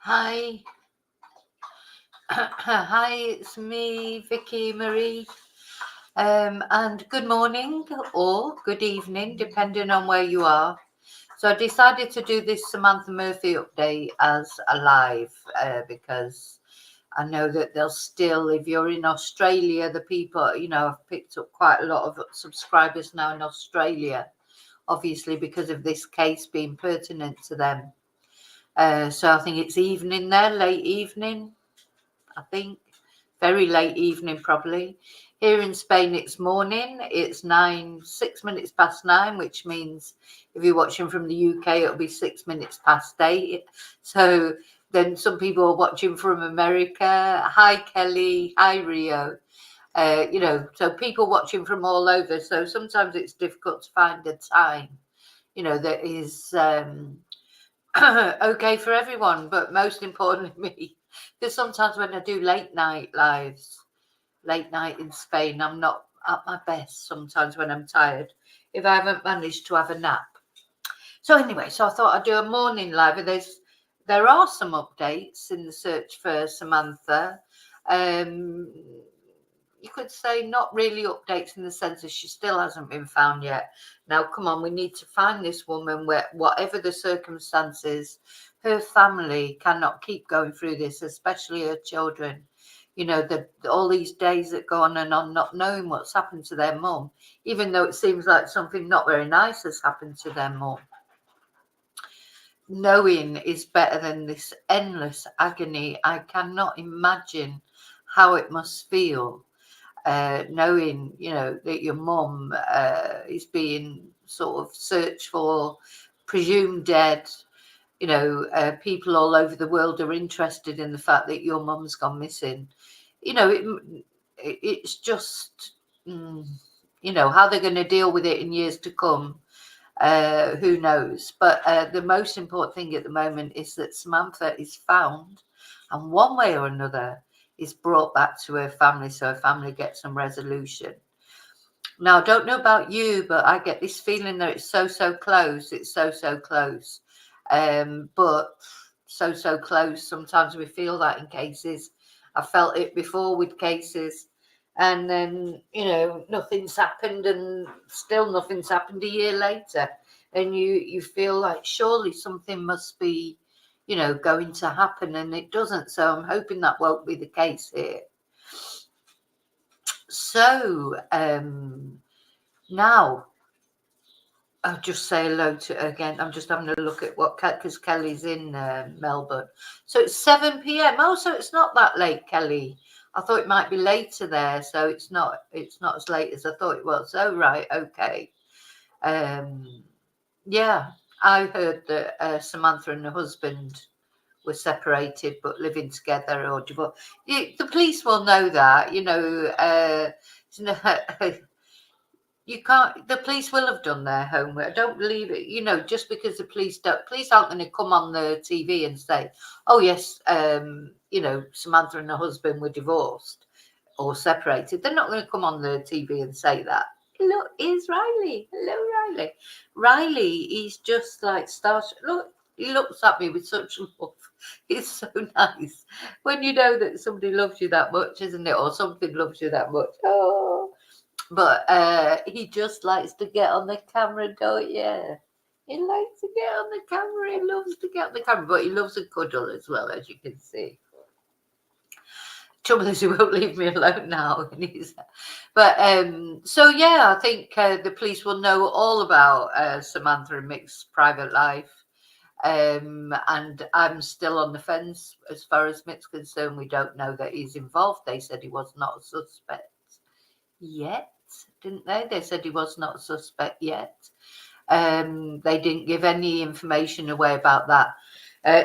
Hi. Hi, it's me, Vicky Marie. And good morning or good evening, depending on where you are. So I decided to do this Samantha Murphy update as a live because I know that they'll still, if you're in Australia, the people, I've picked up quite a lot of subscribers now in Australia, obviously because of this case being pertinent to them. So I think it's evening there, late evening, I think. Very late evening, probably. Here in Spain, it's morning. It's 6 minutes past 9, which means if you're watching from the UK, it'll be 6 minutes past 8. So then some people are watching from America. Hi, Kelly. Hi, Rio. So people watching from all over. So sometimes it's difficult to find a time, that is okay for everyone, but most importantly me, because sometimes when I do late night lives, late night in Spain, I'm not at my best sometimes when I'm tired, if I haven't managed to have a nap. So anyway, so I thought I'd do a morning live, and there are some updates in the search for Samantha. You could say not really updates in the sense that she still hasn't been found yet. Now, come on, we need to find this woman, where, whatever the circumstances, her family cannot keep going through this, especially her children. All these days that go on and on, not knowing what's happened to their mum, even though it seems like something not very nice has happened to their mum. Knowing is better than this endless agony. I cannot imagine how it must feel. Knowing, that your mum is being sort of searched for, presumed dead. People all over the world are interested in the fact that your mum's gone missing. It's just, how they're going to deal with it in years to come. Who knows? But the most important thing at the moment is that Samantha is found, and one way or another is brought back to her family, so her family gets some resolution. Now, I don't know about you, but I get this feeling that it's so close. It's so close. But so close. Sometimes we feel that in cases. I felt it before with cases. And then, nothing's happened, and still nothing's happened a year later. And you feel like surely something must be, going to happen, and it doesn't. So I'm hoping that won't be the case here. So now I'll just say hello to her again. I'm just having a look at because Kelly's in Melbourne. So it's 7 p.m. Oh, so it's not that late, Kelly. I thought it might be later there, so it's not as late as I thought it was. Oh, right, okay. Yeah, I heard that Samantha and her husband were separated but living together or divorced. The police will know that, you can't. The police will have done their homework. I don't believe it. Just because the police aren't going to come on the TV and say, "Oh yes, Samantha and her husband were divorced or separated." They're not going to come on the TV and say that. Look, here's Riley. Hello, Riley. Riley, he's just like starstruck. Look, he looks at me with such love. It's so nice when you know that somebody loves you that much, isn't it? Or something loves you that much. Oh. But he just likes to get on the camera, don't you? He likes to get on the camera. He loves to get on the camera, but he loves a cuddle as well, as you can see. Trouble is, he won't leave me alone now. So yeah, I think the police will know all about Samantha and Mick's private life. And I'm still on the fence as far as Mick's concerned. We don't know that he's involved. They said he was not a suspect yet, didn't they? They said he was not a suspect yet. They didn't give any information away about that.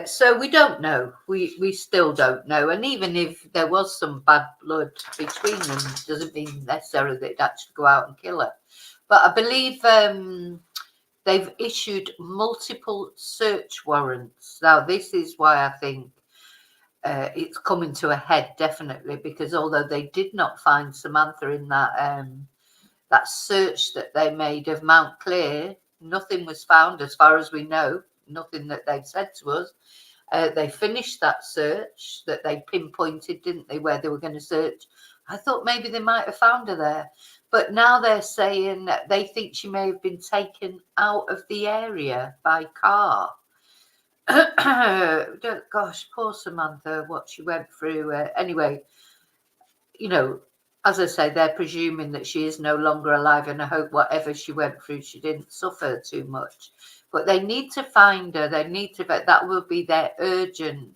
So we don't know. We still don't know. And even if there was some bad blood between them, doesn't mean necessarily they'd actually go out and kill her. But I believe they've issued multiple search warrants. Now, this is why I think it's coming to a head, definitely, because although they did not find Samantha in that search that they made of Mount Clear, nothing was found as far as we know, nothing that they've said to us. They finished that search that they pinpointed, didn't they, where they were going to search. I thought maybe they might have found her there. But now they're saying that they think she may have been taken out of the area by car. Gosh, poor Samantha, what she went through. Anyway, you know, as I say, they're presuming that she is no longer alive, and I hope whatever she went through, she didn't suffer too much. But they need to find her. They need to, that will be their urgent,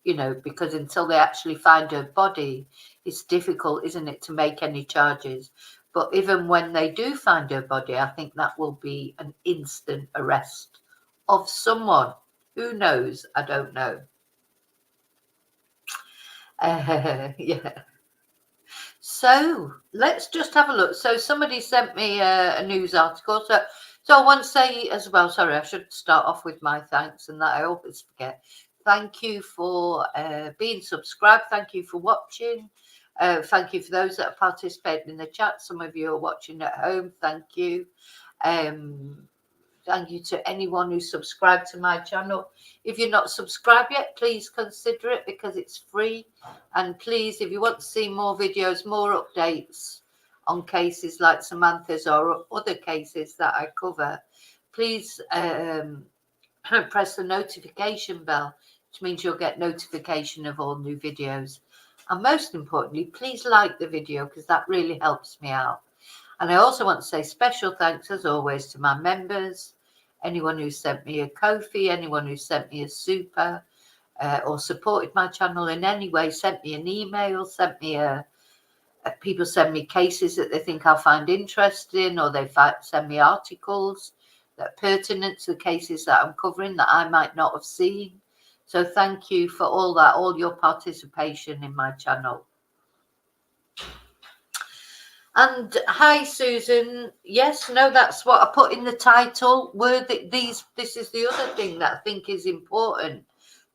you know, because until they actually find her body, it's difficult, isn't it, to make any charges. But even when they do find her body, I think that will be an instant arrest of someone. Who knows? I don't know. Yeah. So let's just have a look. So somebody sent me a news article. So I want to say as well, sorry, I should start off with my thanks, and that I always forget. Thank you for being subscribed. Thank you for watching. Thank you for those that are participating in the chat. Some of you are watching at home. Thank you. Thank you to anyone who subscribed to my channel. If you're not subscribed yet, please consider it because it's free. And please, if you want to see more videos, more updates on cases like Samantha's or other cases that I cover, please press the notification bell, which means you'll get notification of all new videos. And most importantly, please like the video because that really helps me out. And I also want to say special thanks, as always, to my members, anyone who sent me a Ko-fi, anyone who sent me a super, or supported my channel in any way, sent me an email, sent me people send me cases that they think I'll find interesting, or they send me articles that are pertinent to the cases that I'm covering that I might not have seen. So thank you for all that, all your participation in my channel. And hi, Susan. Yes, no, that's what I put in the title. This is the other thing that I think is important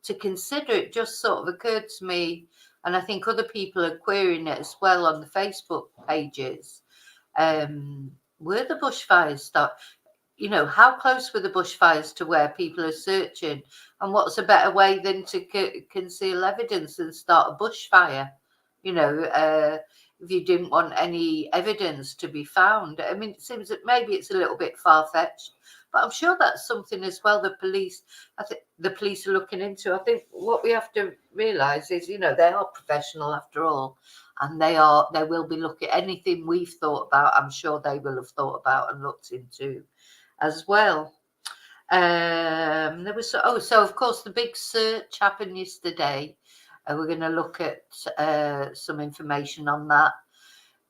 to consider. It just sort of occurred to me, and I think other people are querying it as well on the Facebook pages. Were the bushfires start? You know, how close were the bushfires to where people are searching? And what's a better way than to conceal evidence and start a bushfire? You know, if you didn't want any evidence to be found. I mean, it seems that maybe it's a little bit far-fetched, but I'm sure that's something as well I think the police are looking into. I think what we have to realise is, you know, they are professional after all, and they will be looking at anything we've thought about. I'm sure they will have thought about and looked into as well. There was so of course the big search happened yesterday. We're going to look at some information on that.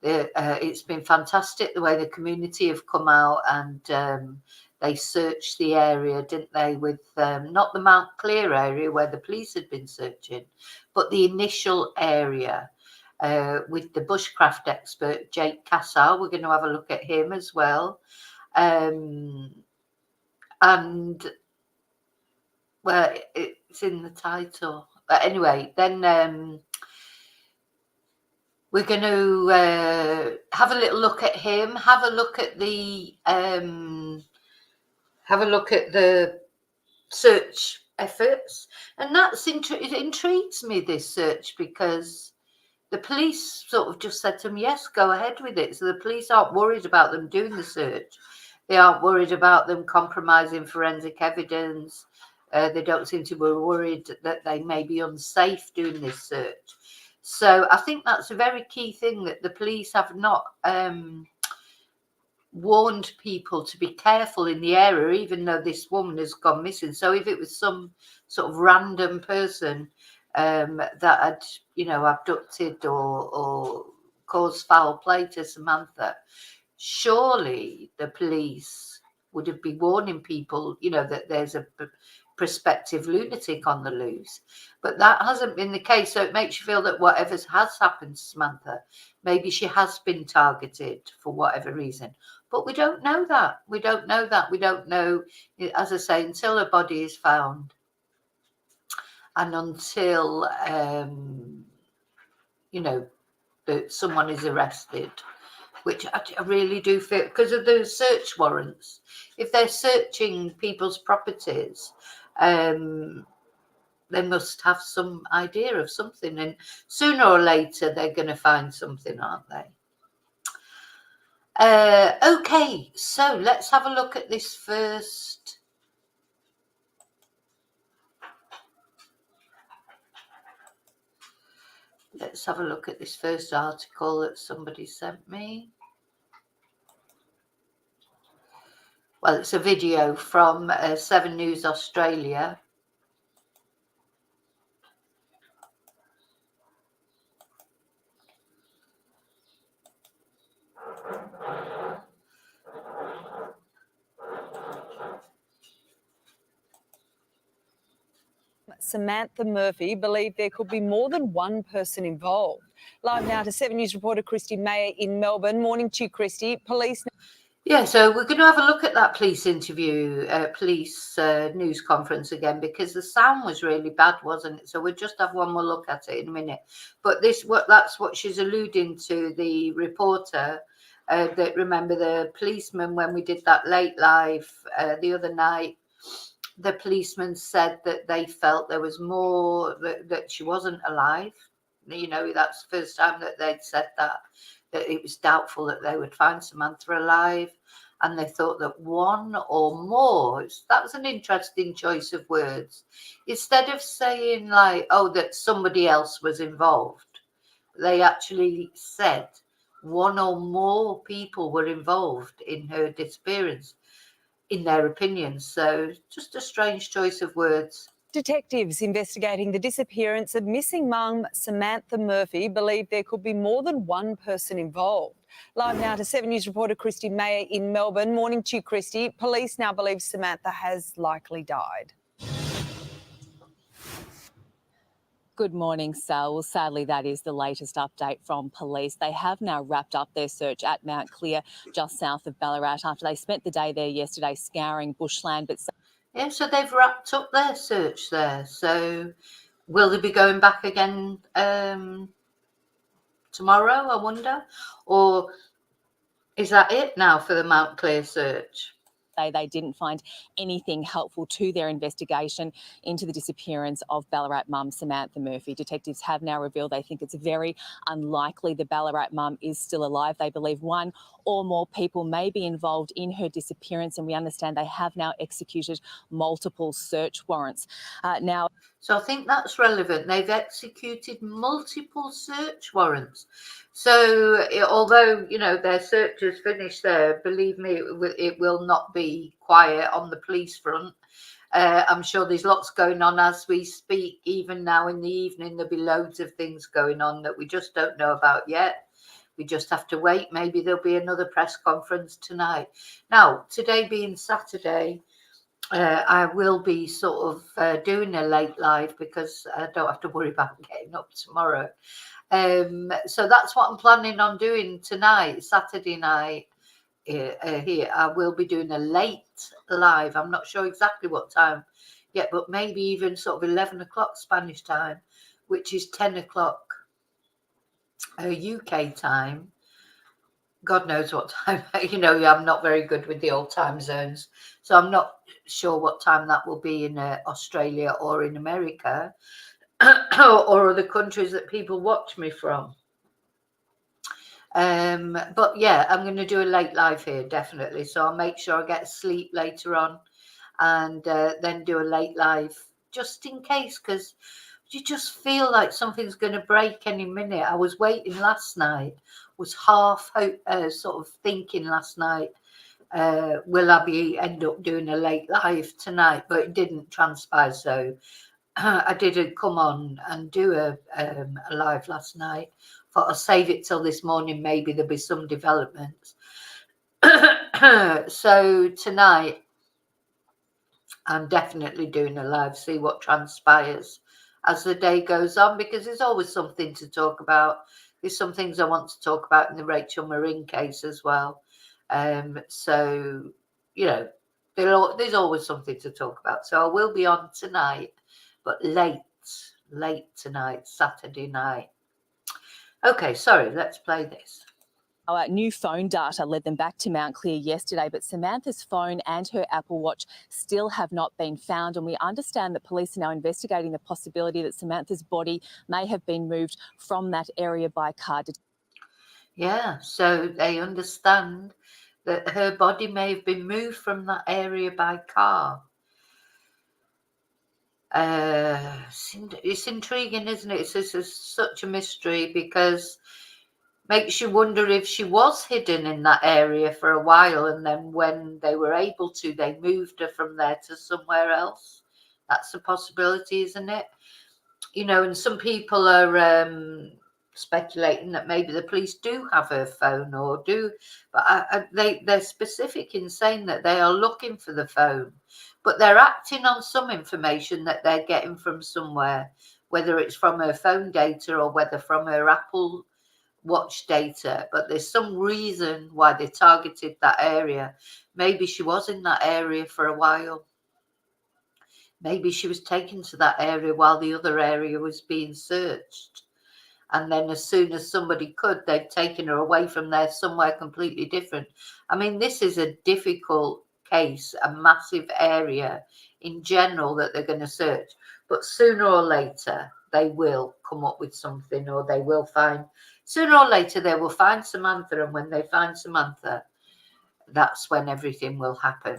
It's been fantastic the way the community have come out and they searched the area, didn't they, with not the Mount Clear area where the police had been searching, but the initial area with the bushcraft expert Jake Cassar. We're going to have a look at him as well. And well, it's in the title. But anyway, then we're going to have a little look at him. Have a look at the search efforts, and it intrigues me, this search, because the police sort of just said to them, yes, go ahead with it. So the police aren't worried about them doing the search. They aren't worried about them compromising forensic evidence. They don't seem to be worried that they may be unsafe doing this search. So I think that's a very key thing, that the police have not warned people to be careful in the area, even though this woman has gone missing. So if it was some sort of random person that had, you know, abducted or caused foul play to Samantha, surely the police would have been warning people, you know, that there's a prospective lunatic on the loose. But that hasn't been the case. So it makes you feel that whatever has happened to Samantha, maybe she has been targeted for whatever reason. But we don't know that. We don't know that. We don't know, as I say, until her body is found, and until you know, that someone is arrested, which I really do feel, because of those search warrants. If they're searching people's properties, they must have some idea of something, and sooner or later they're going to find something, aren't they? Okay, so let's have a look at this first. Let's have a look at this first article that somebody sent me. Well, it's a video from 7 News Australia. Samantha Murphy believed there could be more than one person involved. Live now to 7 News reporter Christy Mayer in Melbourne. Morning to you, Christy. Police... Yeah, so we're going to have a look at that police interview, police news conference again, because the sound was really bad, wasn't it? So we'll just have one more look at it in a minute. But that's what she's alluding to, the reporter, that remember the policeman when we did that late live the other night, the policeman said that they felt there was more, that she wasn't alive. You know, that's the first time that they'd said that it was doubtful that they would find Samantha alive, and they thought that one or more, that was an interesting choice of words. Instead of saying like, oh, that somebody else was involved, they actually said one or more people were involved in her disappearance, in their opinions. So just a strange choice of words. Detectives investigating the disappearance of missing mum Samantha Murphy believe there could be more than one person involved. Live now to 7 News reporter Christy Mayer in Melbourne. Morning to you, Christy. Police now believe Samantha has likely died. Good morning, Sal. Well, sadly, that is the latest update from police. They have now wrapped up their search at Mount Clear, just south of Ballarat, after they spent the day there yesterday scouring bushland. But yeah, so they've wrapped up their search there. So will they be going back again tomorrow, I wonder? Or is that it now for the Mount Clear search? They didn't find anything helpful to their investigation into the disappearance of Ballarat mum Samantha Murphy. Detectives have now revealed they think it's very unlikely the Ballarat mum is still alive. They believe one or more people may be involved in her disappearance, and we understand they have now executed multiple search warrants. So I think that's relevant. They've executed multiple search warrants. So although, you know, their search is finished there, believe me, it will not be quiet on the police front. I'm sure there's lots going on as we speak. Even now in the evening, there'll be loads of things going on that we just don't know about yet. We just have to wait. Maybe there'll be another press conference tonight. Now, today being Saturday, I will be sort of doing a late live because I don't have to worry about getting up tomorrow. So that's what I'm planning on doing tonight, Saturday night. Here, I will be doing a late live. I'm not sure exactly what time yet, but maybe even sort of 11 o'clock Spanish time, which is 10 o'clock UK time. God knows what time. You know, I'm not very good with the old time zones, so I'm not sure what time that will be in Australia or in America or other countries that people watch me from. But yeah, I'm going to do a late live here, definitely. So I'll make sure I get sleep later on and then do a late live just in case, because you just feel like something's going to break any minute. I was waiting last night, was half sort of thinking last night, will I end up doing a late live tonight? But it didn't transpire. So I didn't come on and do a live last night. Thought I'll save it till this morning. Maybe there'll be some developments. So tonight, I'm definitely doing a live, see what transpires as the day goes on, because there's always something to talk about. There's some things I want to talk about in the Rachel Marin case as well. So, you know, there's always something to talk about. So I will be on tonight, but late tonight, Saturday night. Okay, sorry, let's play this. Our new phone data led them back to Mount Clear yesterday, but Samantha's phone and her Apple Watch still have not been found. And we understand that police are now investigating the possibility that Samantha's body may have been moved from that area by car. Yeah, so they understand that her body may have been moved from that area by car. It's intriguing, isn't it? It's such a mystery, because makes you wonder if she was hidden in that area for a while, and then when they were able to, they moved her from there to somewhere else. That's a possibility, isn't it? You know, and some people are speculating that maybe the police do have her phone, or do, but they're specific in saying that they are looking for the phone, but they're acting on some information that they're getting from somewhere, whether it's from her phone data or whether from her Apple Watch data. But there's some reason why they targeted that area. Maybe she was in that area for a while. Maybe she was taken to that area while the other area was being searched. And then as soon as somebody could, they've taken her away from there somewhere completely different. I mean, this is a difficult case, a massive area in general that they're going to search. But sooner or later, they will come up with something, or they will find, sooner or later, they will find Samantha. And when they find Samantha, that's when everything will happen.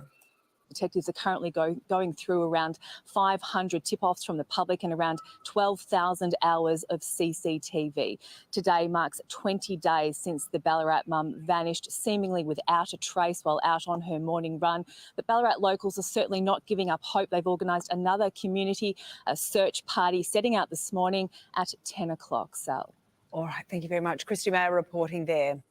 Detectives are currently going through around 500 tip-offs from the public and around 12,000 hours of CCTV. Today marks 20 days since the Ballarat mum vanished, seemingly without a trace while out on her morning run. But Ballarat locals are certainly not giving up hope. They've organised another community search party setting out this morning at 10 o'clock. Sal. All right, thank you very much. Christy Mayer reporting there.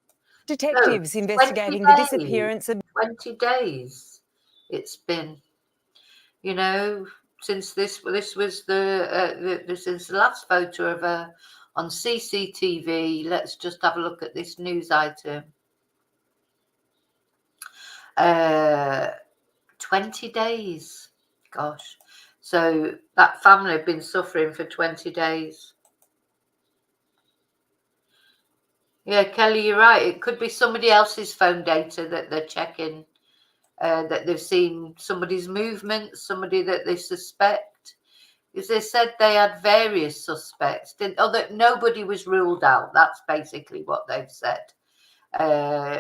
Detectives No, investigating 20 the days. disappearance of... 20 days it's been, you know, since this was since the last photo of her on CCTV. Let's just have a look at this news item. 20 days. Gosh. So that family have been suffering for 20 days. Yeah, Kelly, you're right. It could be somebody else's phone data that they're checking. That they've seen somebody's movement, somebody that they suspect. Because they said they had various suspects, that nobody was ruled out. That's basically what they've said.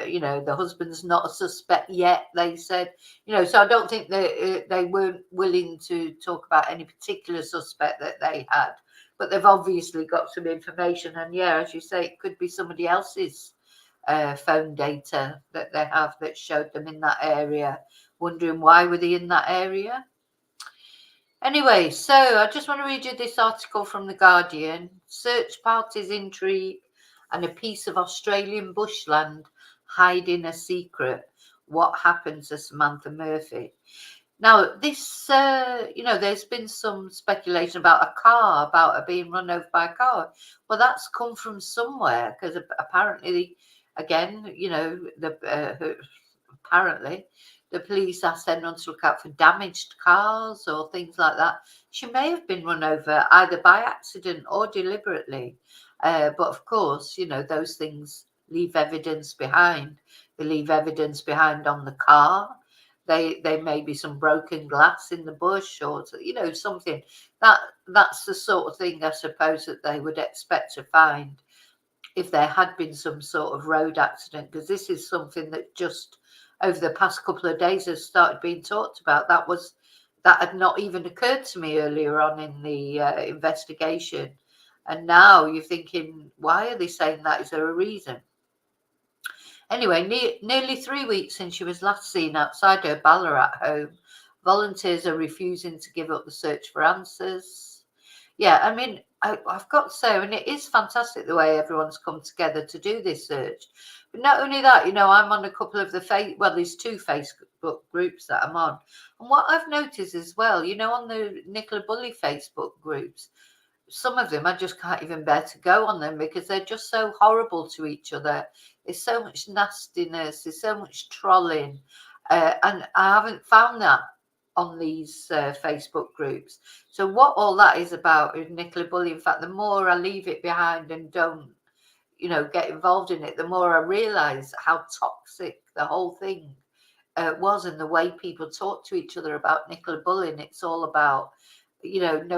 You know, the husband's not a suspect yet, they said. You know, so I don't think they weren't willing to talk about any particular suspect that they had. But they've obviously got some information. And yeah, as you say, it could be somebody else's phone data that they have that showed them in that area, wondering why were they in that area. Anyway, so I just want to read you this article from The Guardian. Search parties intrigue and a piece of Australian bushland hiding a secret. What happened to Samantha Murphy? Now, this, you know, there's been some speculation about a car, about her being run over by a car. Well, that's come from somewhere, because apparently, again, you know, apparently the police asked everyone to look out for damaged cars or things like that. She may have been run over either by accident or deliberately. But of course, you know, those things leave evidence behind. They leave evidence behind on the car. They may be some broken glass in the bush, or, you know, something that's the sort of thing I suppose that they would expect to find if there had been some sort of road accident, because this is something that just over the past couple of days has started being talked about. That had not even occurred to me earlier on in the investigation, and now you're thinking, why are they saying that? Is there a reason? Anyway, nearly 3 weeks since she was last seen outside her Ballarat home, volunteers are refusing to give up the search for answers. Yeah, I mean, I've got to say, and it is fantastic the way everyone's come together to do this search. But not only that, you know, I'm on a couple of there's 2 Facebook groups that I'm on. And what I've noticed as well, you know, on the Nicola Bulley Facebook groups, some of them I just can't even bear to go on them, because they're just so horrible to each other. There's so much nastiness, there's so much trolling, and I haven't found that on these Facebook groups. So what all that is about is Nicola Bulley. In fact, the more I leave it behind and don't get involved in it, the more I realise how toxic the whole thing was, and the way people talk to each other about Nicola bullying. It's all about, Nicola's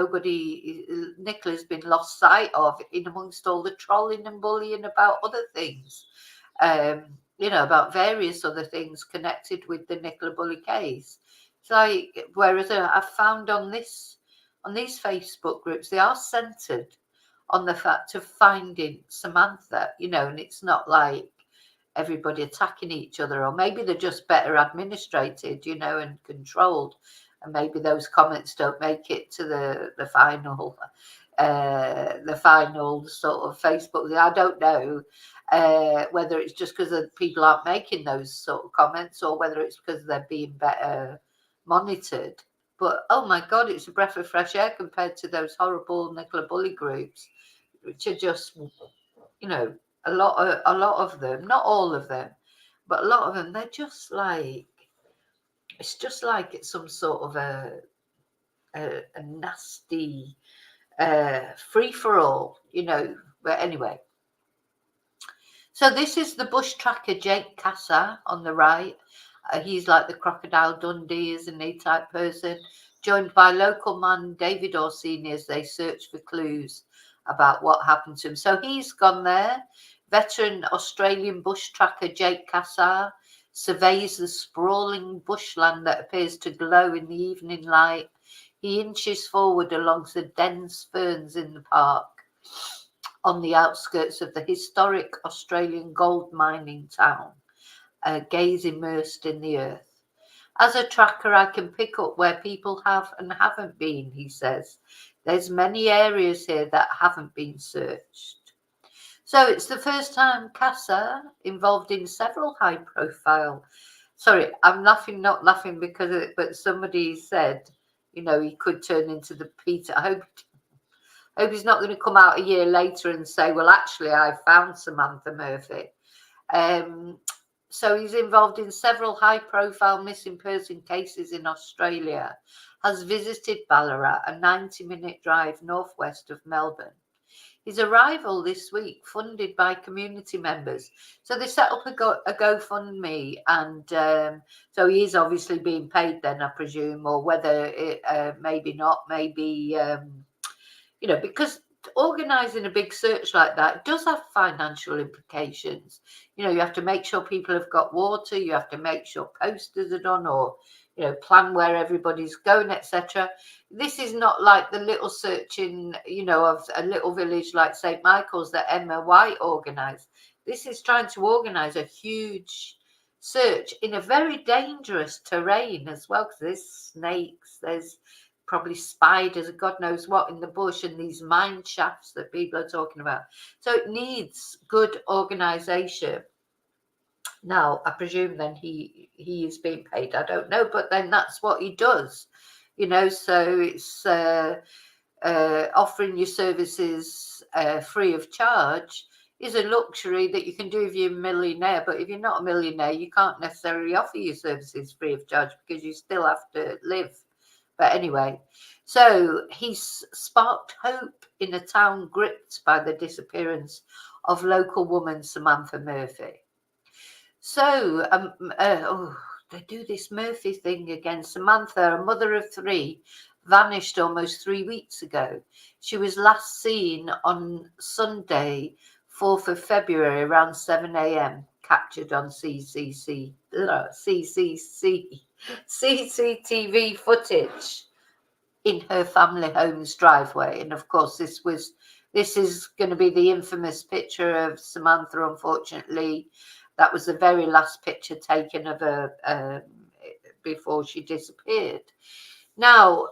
been lost sight of in amongst all the trolling and bullying about other things, about various other things connected with the Nicola bully case. It's like, whereas I've found on these Facebook groups, they are centred on the fact of finding Samantha, and it's not like everybody attacking each other, or maybe they're just better administrated, and controlled, and maybe those comments don't make it to the final sort of Facebook. I don't know whether it's just because people aren't making those sort of comments, or whether it's because they're being better monitored. But oh my God, it's a breath of fresh air compared to those horrible Nicola bully groups, which are just, a lot of them, not all of them, but a lot of them, they're just like, it's just like it's some sort of a nasty free-for-all, but anyway. So this is the bush tracker Jake Cassar on the right. He's like the Crocodile Dundee, isn't he, type person, joined by local man David Orsini as they search for clues about what happened to him. So he's gone there. Veteran Australian bush tracker Jake Cassar surveys the sprawling bushland that appears to glow in the evening light. He inches forward amongst the dense ferns in the park on the outskirts of the historic Australian gold mining town, gaze immersed in the earth. As a tracker, I can pick up where people have and haven't been, he says. There's many areas here that haven't been searched. So it's the first time Cassar involved in several high-profile. Sorry, I'm laughing, not laughing because of it, but somebody said, he could turn into the Peter. I hope he's not going to come out a year later and say, well, actually, I found Samantha Murphy. So he's involved in several high-profile missing person cases in Australia, has visited Ballarat, a 90-minute drive northwest of Melbourne. His arrival this week, funded by community members. So they set up a GoFundMe, and so he is obviously being paid then, I presume, or whether it, maybe not, maybe, because organising a big search like that does have financial implications. You have to make sure people have got water, you have to make sure posters are done, or plan where everybody's going, etc. This is not like the little searching, of a little village like St. Michael's that Emma White organised. This is trying to organise a huge search in a very dangerous terrain as well, because there's snakes, there's probably spiders, God knows what in the bush, and these mine shafts that people are talking about. So it needs good organisation. Now, I presume then he is being paid. I don't know, but then that's what he does, so it's offering your services free of charge is a luxury that you can do if you're a millionaire. But if you're not a millionaire, you can't necessarily offer your services free of charge because you still have to live. But anyway, so he's sparked hope in a town gripped by the disappearance of local woman Samantha Murphy. So they do this Murphy thing again. Samantha, a mother of three, vanished almost 3 weeks ago. She was last seen on Sunday, 4th of February, around 7 a.m., captured on CCTV footage in her family home's driveway. And of course, this is going to be the infamous picture of Samantha, unfortunately. That was the very last picture taken of her before she disappeared. Now,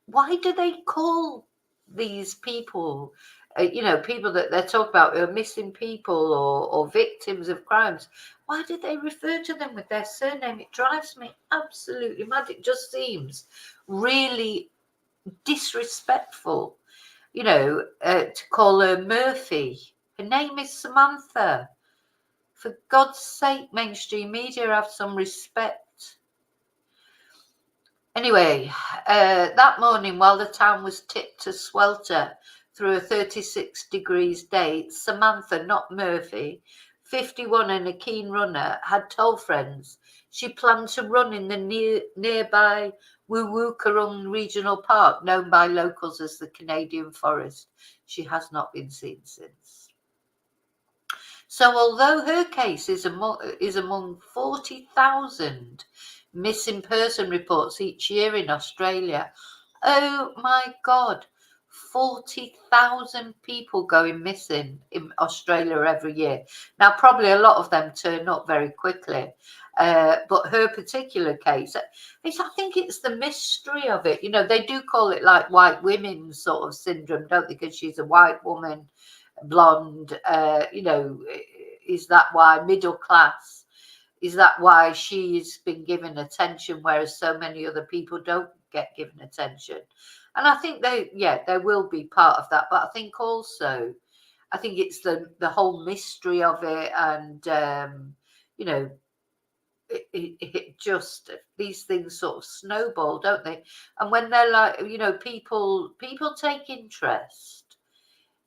why do they call these people, people that they're talking about who are missing people or victims of crimes? Why do they refer to them with their surname? It drives me absolutely mad. It just seems really disrespectful, to call her Murphy. Her name is Samantha. For God's sake, mainstream media, have some respect. Anyway, that morning, while the town was tipped to swelter through a 36 degrees day, Samantha, not Murphy, 51 and a keen runner, had told friends she planned to run in the nearby Wuwukarung Regional Park, known by locals as the Canadian Forest. She has not been seen since. So although her case is among 40,000 missing person reports each year in Australia, oh my God, 40,000 people going missing in Australia every year. Now, probably a lot of them turn up very quickly. But her particular case, I think it's the mystery of it. You know, they do call it like white women sort of syndrome, don't they? Because she's a white woman, blonde, you know, is that why middle class? Is that why she's been given attention, whereas so many other people don't get given attention? And I think there will be part of that. But I think also, I think it's the whole mystery of it. And, you know, it just, these things sort of snowball, don't they? And when they're like, you know, people take interest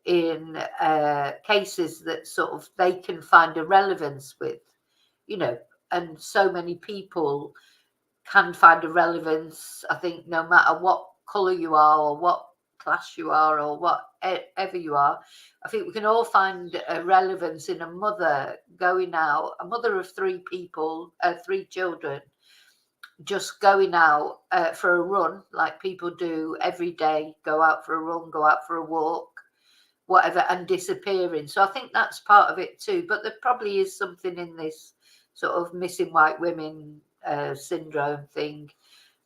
in cases that sort of they can find a relevance with, you know, and so many people can find a relevance, I think, no matter what colour you are or what class you are or whatever you are. I think we can all find a relevance in a mother going out, a mother of three children, just going out for a run like people do every day, go out for a run, go out for a walk, whatever, and disappearing. So I think that's part of it too. But there probably is something in this sort of missing white women syndrome thing.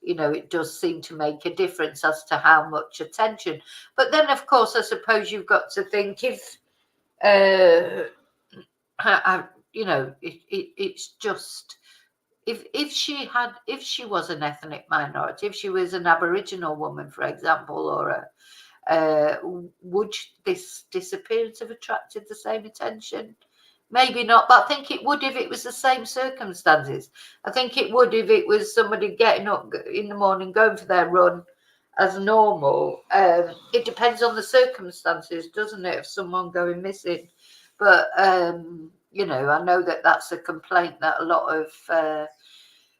You know, it does seem to make a difference as to how much attention. But then, of course, I suppose you've got to think if, you know, it's just, if she was an ethnic minority, if she was an Aboriginal woman, for example, or would this disappearance have attracted the same attention? Maybe not, but I think it would if it was the same circumstances. I think it would if it was somebody getting up in the morning, going for their run as normal. It depends on the circumstances, doesn't it, of someone going missing? But, you know, I know that that's a complaint that a lot of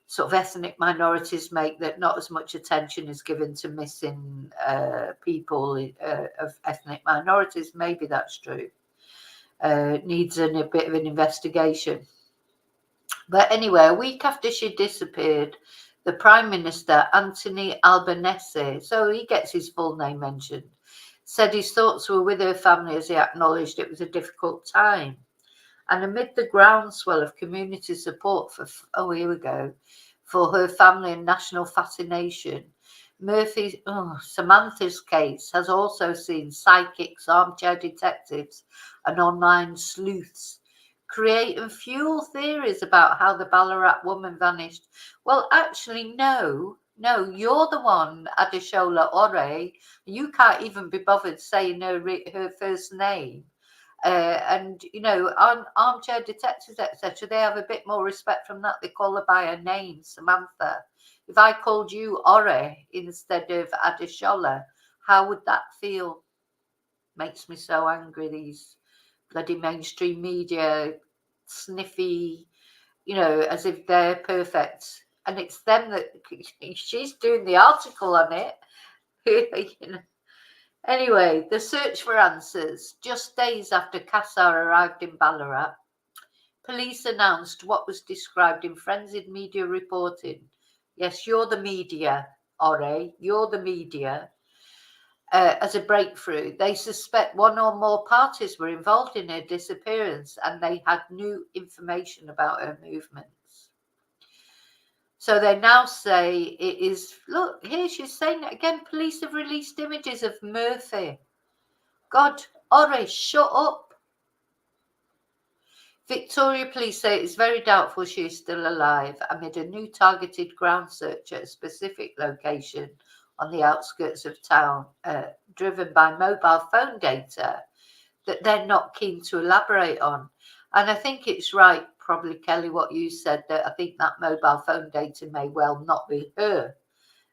sort of ethnic minorities make, that not as much attention is given to missing people of ethnic minorities. Maybe that's true. Needs a bit of an investigation. But anyway, a week after she disappeared, the Prime Minister, Anthony Albanese, so he gets his full name mentioned, said his thoughts were with her family as he acknowledged it was a difficult time. And amid the groundswell of community support for her family and national fascination, Samantha's case has also seen psychics, armchair detectives, and online sleuths create and fuel theories about how the Ballarat woman vanished. Well, actually, no, you're the one, Adeshola Ore. You can't even be bothered saying her first name. And, you know, on armchair detectives, etc., they have a bit more respect from that. They call her by her name, Samantha. If I called you Ore instead of Adeshola, how would that feel? Makes me so angry, these bloody mainstream media, sniffy, you know, as if they're perfect. And it's them that, she's doing the article on it. You know. Anyway, the search for answers. Just days after Cassar arrived in Ballarat, police announced what was described in frenzied media reporting. Yes, you're the media, Ore, you're the media. As a breakthrough, they suspect one or more parties were involved in her disappearance and they had new information about her movements. So they now say it is, look, here she's saying it again, police have released images of Murphy. God, Ore, shut up. Victoria police say it's very doubtful she is still alive amid a new targeted ground search at a specific location on the outskirts of town, driven by mobile phone data that they're not keen to elaborate on. And I think it's right, probably, Kelly, what you said, that I think that mobile phone data may well not be her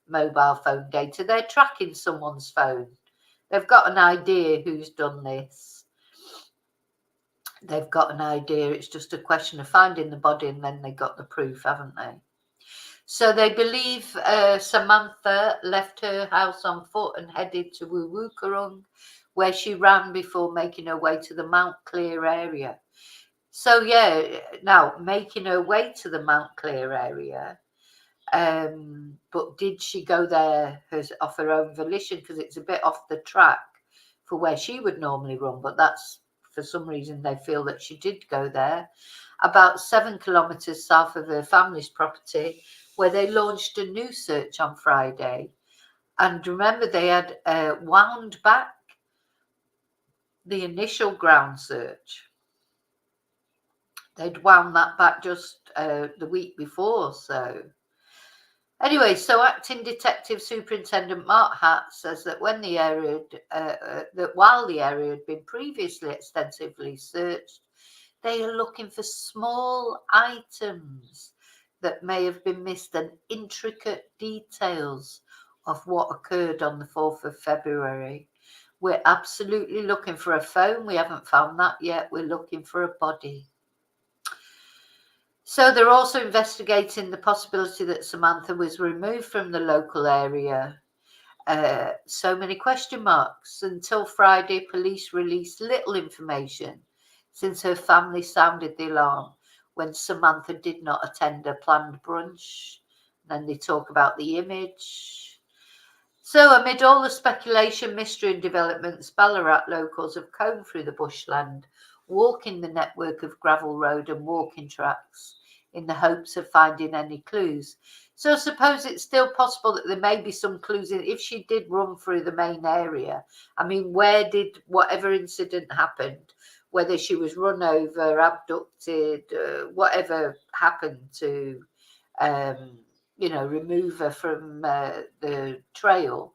mobile phone data. They're tracking someone's phone. They've got an idea who's done this. They've got an idea. It's just a question of finding the body, and then they got the proof, haven't they? So they believe Samantha left her house on foot and headed to Wuwukurung, where she ran before making her way to the Mount Clear area. So yeah, now making her way to the Mount Clear area, but did she go there off her own volition? Because it's a bit off the track for where she would normally run, but that's, for some reason, they feel that she did go there. About 7 kilometres south of her family's property, where they launched a new search on Friday. And remember, they had wound back the initial ground search. They'd wound that back just the week before. So anyway, so acting Detective Superintendent Mark Hatt says that when the area, while the area had been previously extensively searched, they are looking for small items that may have been missed and intricate details of what occurred on the 4th of February. We're absolutely looking for a phone. We haven't found that yet. We're looking for a body. So they're also investigating the possibility that Samantha was removed from the local area. So many question marks. Until Friday, police released little information since her family sounded the alarm when Samantha did not attend a planned brunch. Then they talk about the image. So amid all the speculation, mystery and developments, Ballarat locals have combed through the bushland, walking the network of gravel road and walking tracks in the hopes of finding any clues. So I suppose it's still possible that there may be some clues in if she did run through the main area. I mean, where did whatever incident happened, whether she was run over, abducted, whatever happened to, remove her from the trail,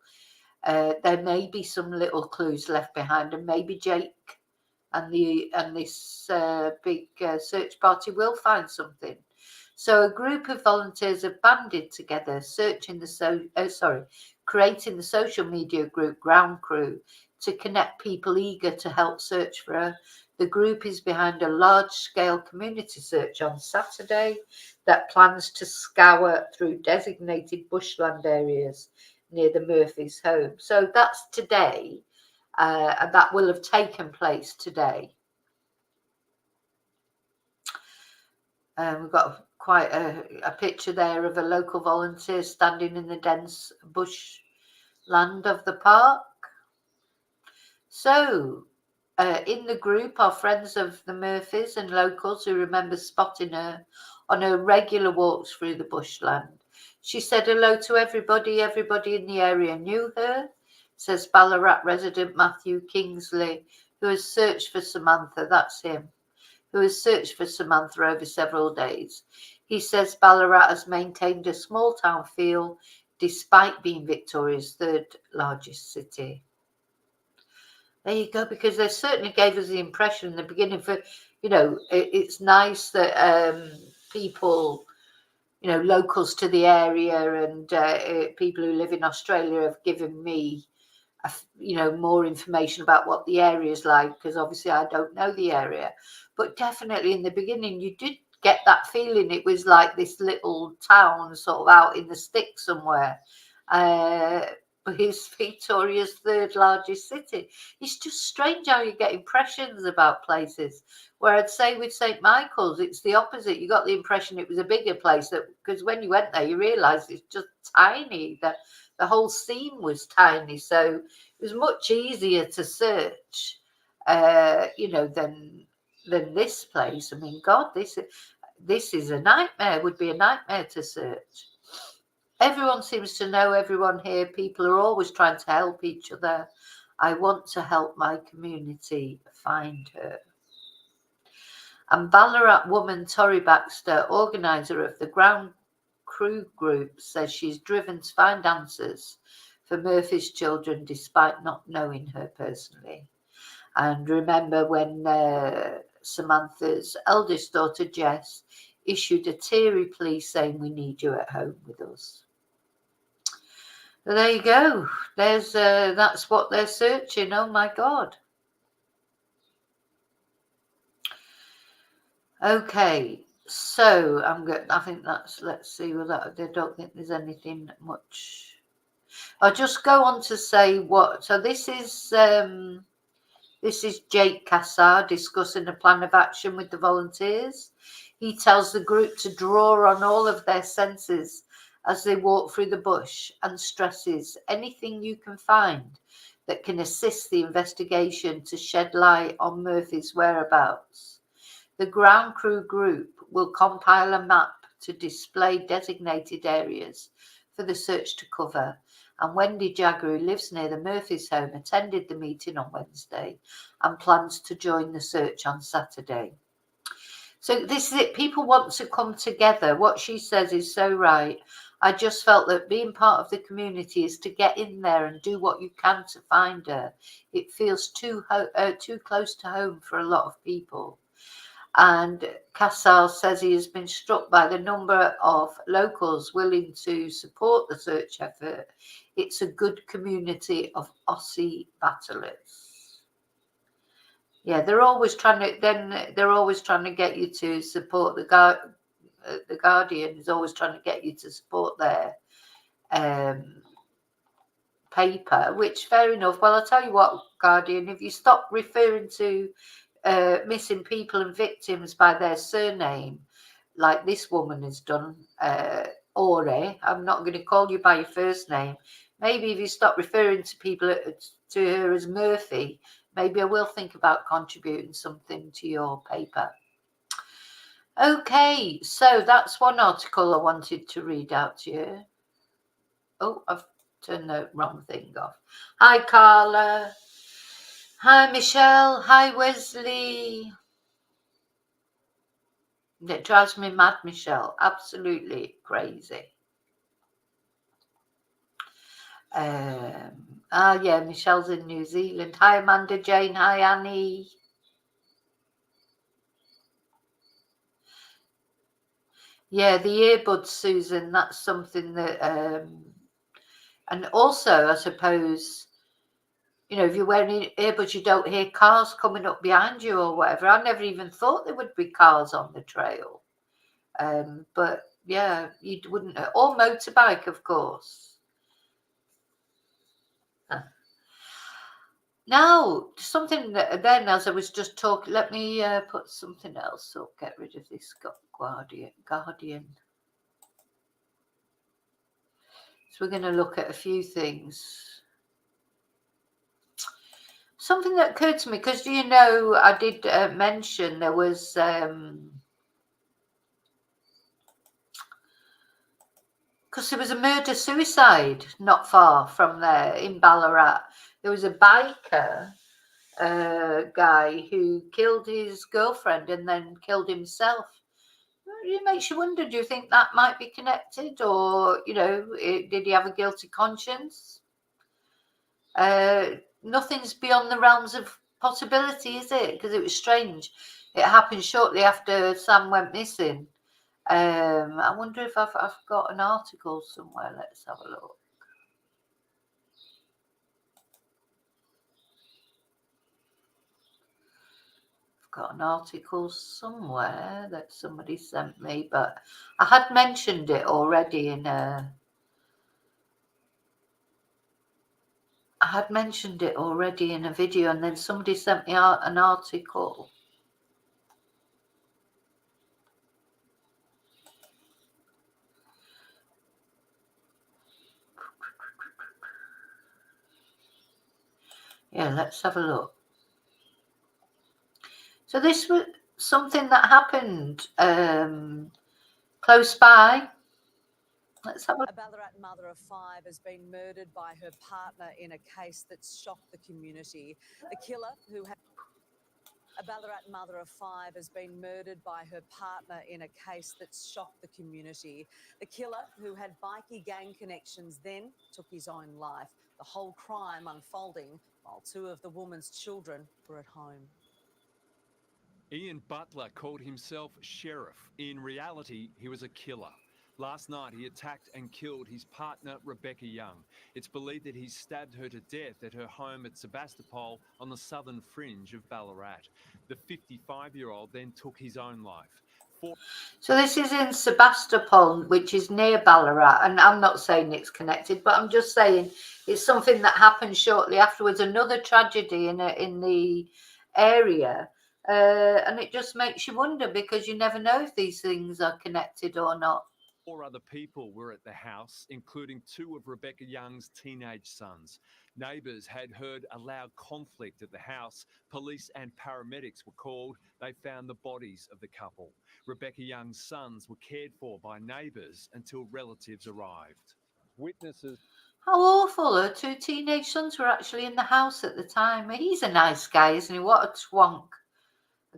there may be some little clues left behind, and maybe Jake and this big search party will find something. So a group of volunteers have banded together, creating the social media group Ground Crew to connect people eager to help search for her. The group is behind a large-scale community search on Saturday that plans to scour through designated bushland areas near the Murphys' home. So that's today, and that will have taken place today. We've got quite a picture there of a local volunteer standing in the dense bushland of the park. So, in the group are friends of the Murphys and locals who remember spotting her on her regular walks through the bushland. She said hello to everybody. Everybody in the area knew her, says Ballarat resident Matthew Kingsley, who has searched for Samantha. That's him. Who has searched for Samantha over several days. He says Ballarat has maintained a small town feel despite being Victoria's third largest city. There you go, because they certainly gave us the impression in the beginning it's nice that people, locals to the area and people who live in Australia have given me more information about what the area is like, because obviously I don't know the area. But definitely in the beginning, you did get that feeling it was like this little town sort of out in the sticks somewhere. But it's Victoria's third largest city. It's just strange how you get impressions about places. Where I'd say with St. Michael's, it's the opposite. You got the impression it was a bigger place, because when you went there, you realised it's just tiny. That the whole scene was tiny, so it was much easier to search, than this place. I mean, God, this is a nightmare. Would be a nightmare to search. Everyone seems to know everyone here. People are always trying to help each other. I want to help my community find her. And Ballarat woman Tori Baxter, organiser of the Ground Crew group, says she's driven to find answers for Murphy's children despite not knowing her personally. And remember when Samantha's eldest daughter Jess issued a teary plea saying, "We need you at home with us." There you go. There's that's what they're searching. Oh my God. Okay, so I'm good. I think that's. Let's see. Well, I don't think there's anything much. I'll just go on to say what. So this is Jake Cassar discussing a plan of action with the volunteers. He tells the group to draw on all of their senses as they walk through the bush and stresses anything you can find that can assist the investigation to shed light on Murphy's whereabouts. The ground crew group will compile a map to display designated areas for the search to cover, and Wendy Jagger, who lives near the Murphys' home, attended the meeting on Wednesday and plans to join the search on Saturday. So this is it. People want to come together. What she says is so right. I just felt that being part of the community is to get in there and do what you can to find her. It feels too close to home for a lot of people. And Cassar says he has been struck by the number of locals willing to support the search effort. It's a good community of Aussie battlers. Yeah, they're always trying to get you to support the Guardian is always trying to get you to support their paper, which fair enough. Well, I'll tell you what, Guardian, if you stop referring to missing people and victims by their surname, like this woman has done, Ore, I'm not going to call you by your first name. Maybe if you stop referring to people to her as Murphy, maybe I will think about contributing something to your paper. Okay, so that's one article I wanted to read out to you. Oh, I've turned the wrong thing off. Hi, Carla. Hi, Michelle. Hi, Wesley. It drives me mad, Michelle. Absolutely crazy. Yeah, Michelle's in New Zealand. Hi, Amanda Jane. Hi, Annie. Yeah, the earbuds, Susan. That's something that, and also, I suppose, you know, if you're wearing earbuds, you don't hear cars coming up behind you or whatever. I never even thought there would be cars on the trail. But yeah, you wouldn't, or motorbike, of course. Now, something that then, as I was just talking, let me put something else up, get rid of this Guardian. So we're going to look at a few things. Something that occurred to me, because, you know, I did mention there was because there was a murder-suicide not far from there in Ballarat. There was a biker guy who killed his girlfriend and then killed himself. It makes you wonder, do you think that might be connected, or, you know, did he have a guilty conscience? Nothing's beyond the realms of possibility, is it? Because it was strange. It happened shortly after Sam went missing. I wonder if I've got an article somewhere. Let's have a look. I've got an article somewhere that somebody sent me, but I had mentioned it already in a... video, and then somebody sent me out an article. Yeah, let's have a look. So this was something that happened close by. Let's have a look. A Ballarat mother of 5 has been murdered by her partner in a case that's shocked the community. The killer, who had... A Ballarat mother of 5 has been murdered by her partner in a case that's shocked the community. The killer, who had bikie gang connections, then took his own life. The whole crime unfolding while 2 of the woman's children were at home. Ian Butler called himself sheriff. In reality, he was a killer. Last night, he attacked and killed his partner, Rebecca Young. It's believed that he stabbed her to death at her home at Sebastopol on the southern fringe of Ballarat. The 55-year-old then took his own life. So this is in Sebastopol, which is near Ballarat, and I'm not saying it's connected, but I'm just saying it's something that happened shortly afterwards, another tragedy in the area, and it just makes you wonder, because you never know if these things are connected or not. 4 other people were at the house, including 2 of Rebecca Young's teenage sons. Neighbours had heard a loud conflict at the house. Police and paramedics were called. They found the bodies of the couple. Rebecca Young's sons were cared for by neighbours until relatives arrived. Witnesses. How awful. Her 2 teenage sons were actually in the house at the time. He's a nice guy, isn't he? What a twonk.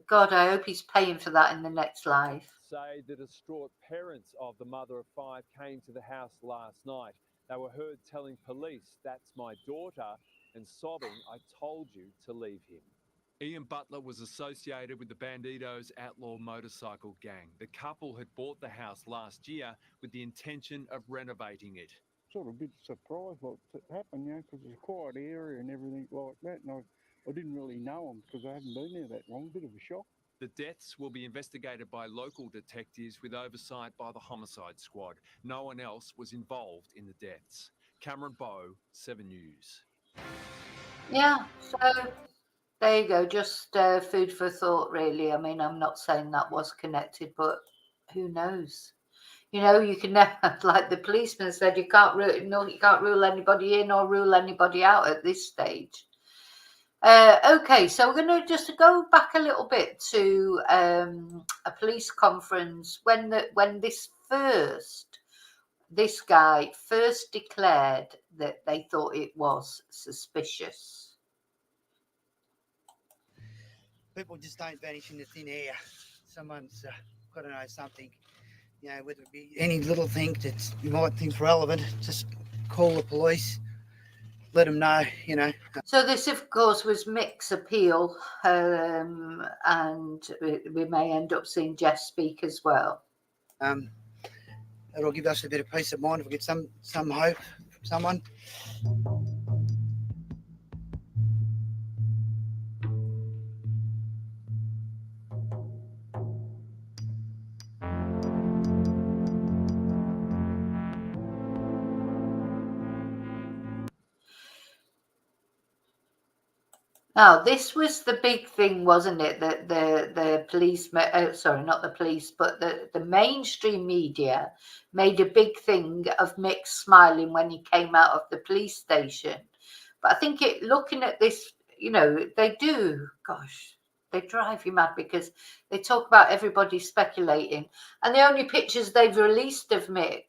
God, I hope he's paying for that in the next life. Say the distraught parents of the mother of 5 came to the house last night. They were heard telling police, "That's my daughter," and sobbing, "I told you to leave him." Ian Butler was associated with the Bandidos outlaw motorcycle gang. The couple had bought the house last year with the intention of renovating it. Sort of a bit surprised what happened, because it's a quiet area and everything like that, and I didn't really know them because I hadn't been there that long. Bit of a shock. The deaths will be investigated by local detectives with oversight by the homicide squad. No one else was involved in the deaths. Cameron Bowe, 7 News. Yeah, so there you go. Just food for thought, really. I mean, I'm not saying that was connected, but who knows? You can never, like the policeman said, you can't rule anybody in or rule anybody out at this stage. Okay, so we're going to just go back a little bit to a police conference when this guy first declared that they thought it was suspicious. People just don't vanish into thin air. Someone's got to know something, whether it be any little thing that you might think's relevant, just call the police. Let them know, So this, of course, was Mick's appeal, and we may end up seeing Jeff speak as well. It'll give us a bit of peace of mind if we get some hope from someone. Now, this was the big thing, wasn't it? That the police, sorry, not the police, but the mainstream media made a big thing of Mick smiling when he came out of the police station. But I think looking at this, they do, gosh, they drive you mad, because they talk about everybody speculating. And the only pictures they've released of Mick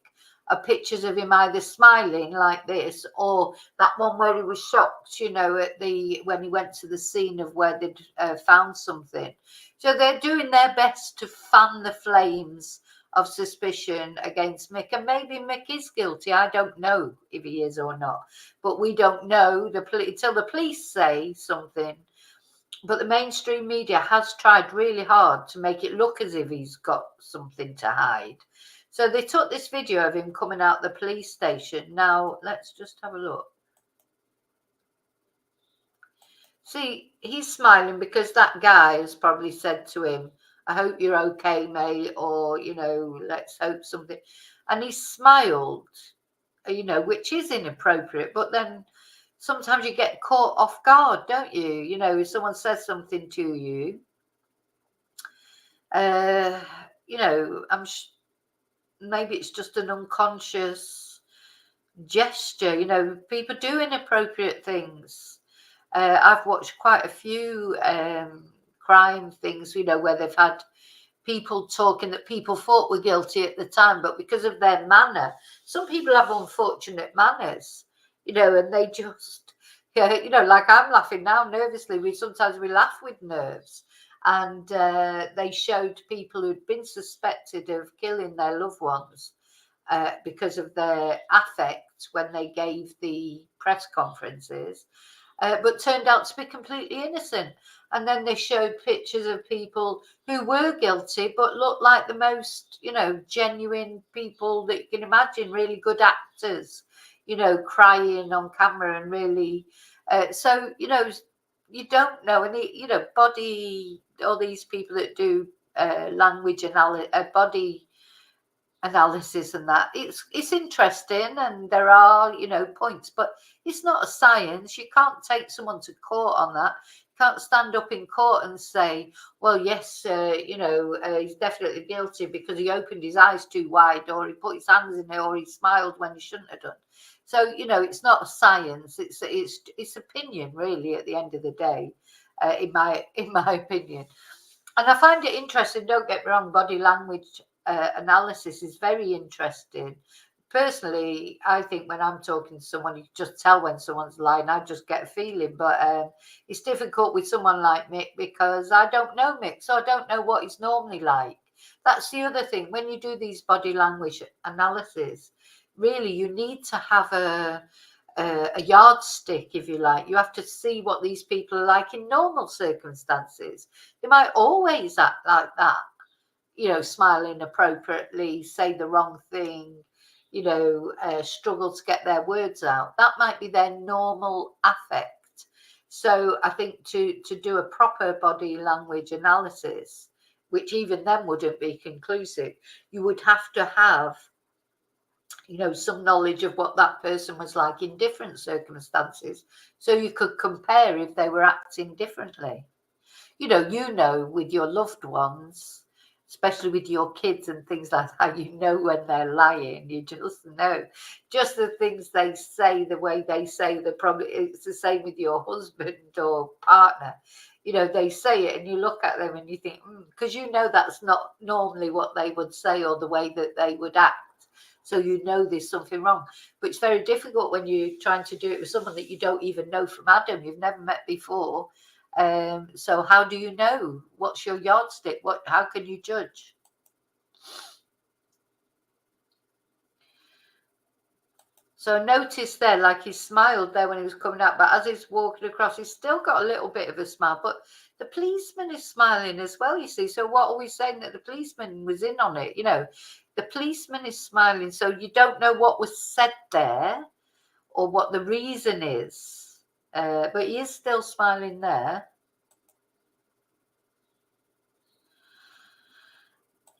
are pictures of him either smiling like this, or that one where he was shocked, when he went to the scene of where they'd found something. So they're doing their best to fan the flames of suspicion against Mick. And maybe Mick is guilty. I don't know if he is or not, but we don't know until the police say something. But the mainstream media has tried really hard to make it look as if he's got something to hide. So they took this video of him coming out the police station. Now, let's just have a look. See, he's smiling because that guy has probably said to him, "I hope you're okay, mate," or, let's hope something. And he smiled, which is inappropriate. But then sometimes you get caught off guard, don't you? If someone says something to you, maybe it's just an unconscious gesture. People do inappropriate things. I've watched quite a few crime things, where they've had people talking that people thought were guilty at the time, but because of their manner, some people have unfortunate manners, and they just, like I'm laughing now nervously. Sometimes we laugh with nerves. And they showed people who'd been suspected of killing their loved ones because of their affect when they gave the press conferences. but turned out to be completely innocent. And then they showed pictures of people who were guilty, but looked like the most, genuine people that you can imagine, really good actors, crying on camera and really. So, you don't know. And, body, all these people that do language analysis, body analysis and that, it's interesting, and there are points, but it's not a science. You can't take someone to court on that. You can't stand up in court and say, well, yes, he's definitely guilty because he opened his eyes too wide, or he put his hands in there, or he smiled when he shouldn't have done. So it's not a science. It's opinion, really, at the end of the day, in my opinion. And I find it interesting, don't get me wrong, body language analysis is very interesting. Personally, I think when I'm talking to someone, you just tell when someone's lying. I just get a feeling. But it's difficult with someone like Mick because I don't know Mick, so I don't know what he's normally like. That's the other thing. When you do these body language analysis, really, you need to have a yardstick, if you like. You have to see what these people are like in normal circumstances. They might always act like that, smile inappropriately, say the wrong thing, struggle to get their words out. That might be their normal affect. So I think to do a proper body language analysis, which even then wouldn't be conclusive, you would have to have some knowledge of what that person was like in different circumstances, so you could compare if they were acting differently. With your loved ones, especially with your kids and things like that, when they're lying. You just know, just the things they say, the way they say, it's the same with your husband or partner. They say it and you look at them and you think, because that's not normally what they would say or the way that they would act. So there's something wrong. But it's very difficult when you're trying to do it with someone that you don't even know from Adam, you've never met before. So how do you know? What's your yardstick? How can you judge? So notice there, like he smiled there when he was coming out, but as he's walking across, he's still got a little bit of a smile. But the policeman is smiling as well, you see. So what are we saying? That the policeman was in on it? The policeman is smiling. So you don't know what was said there or what the reason is. But he is still smiling there.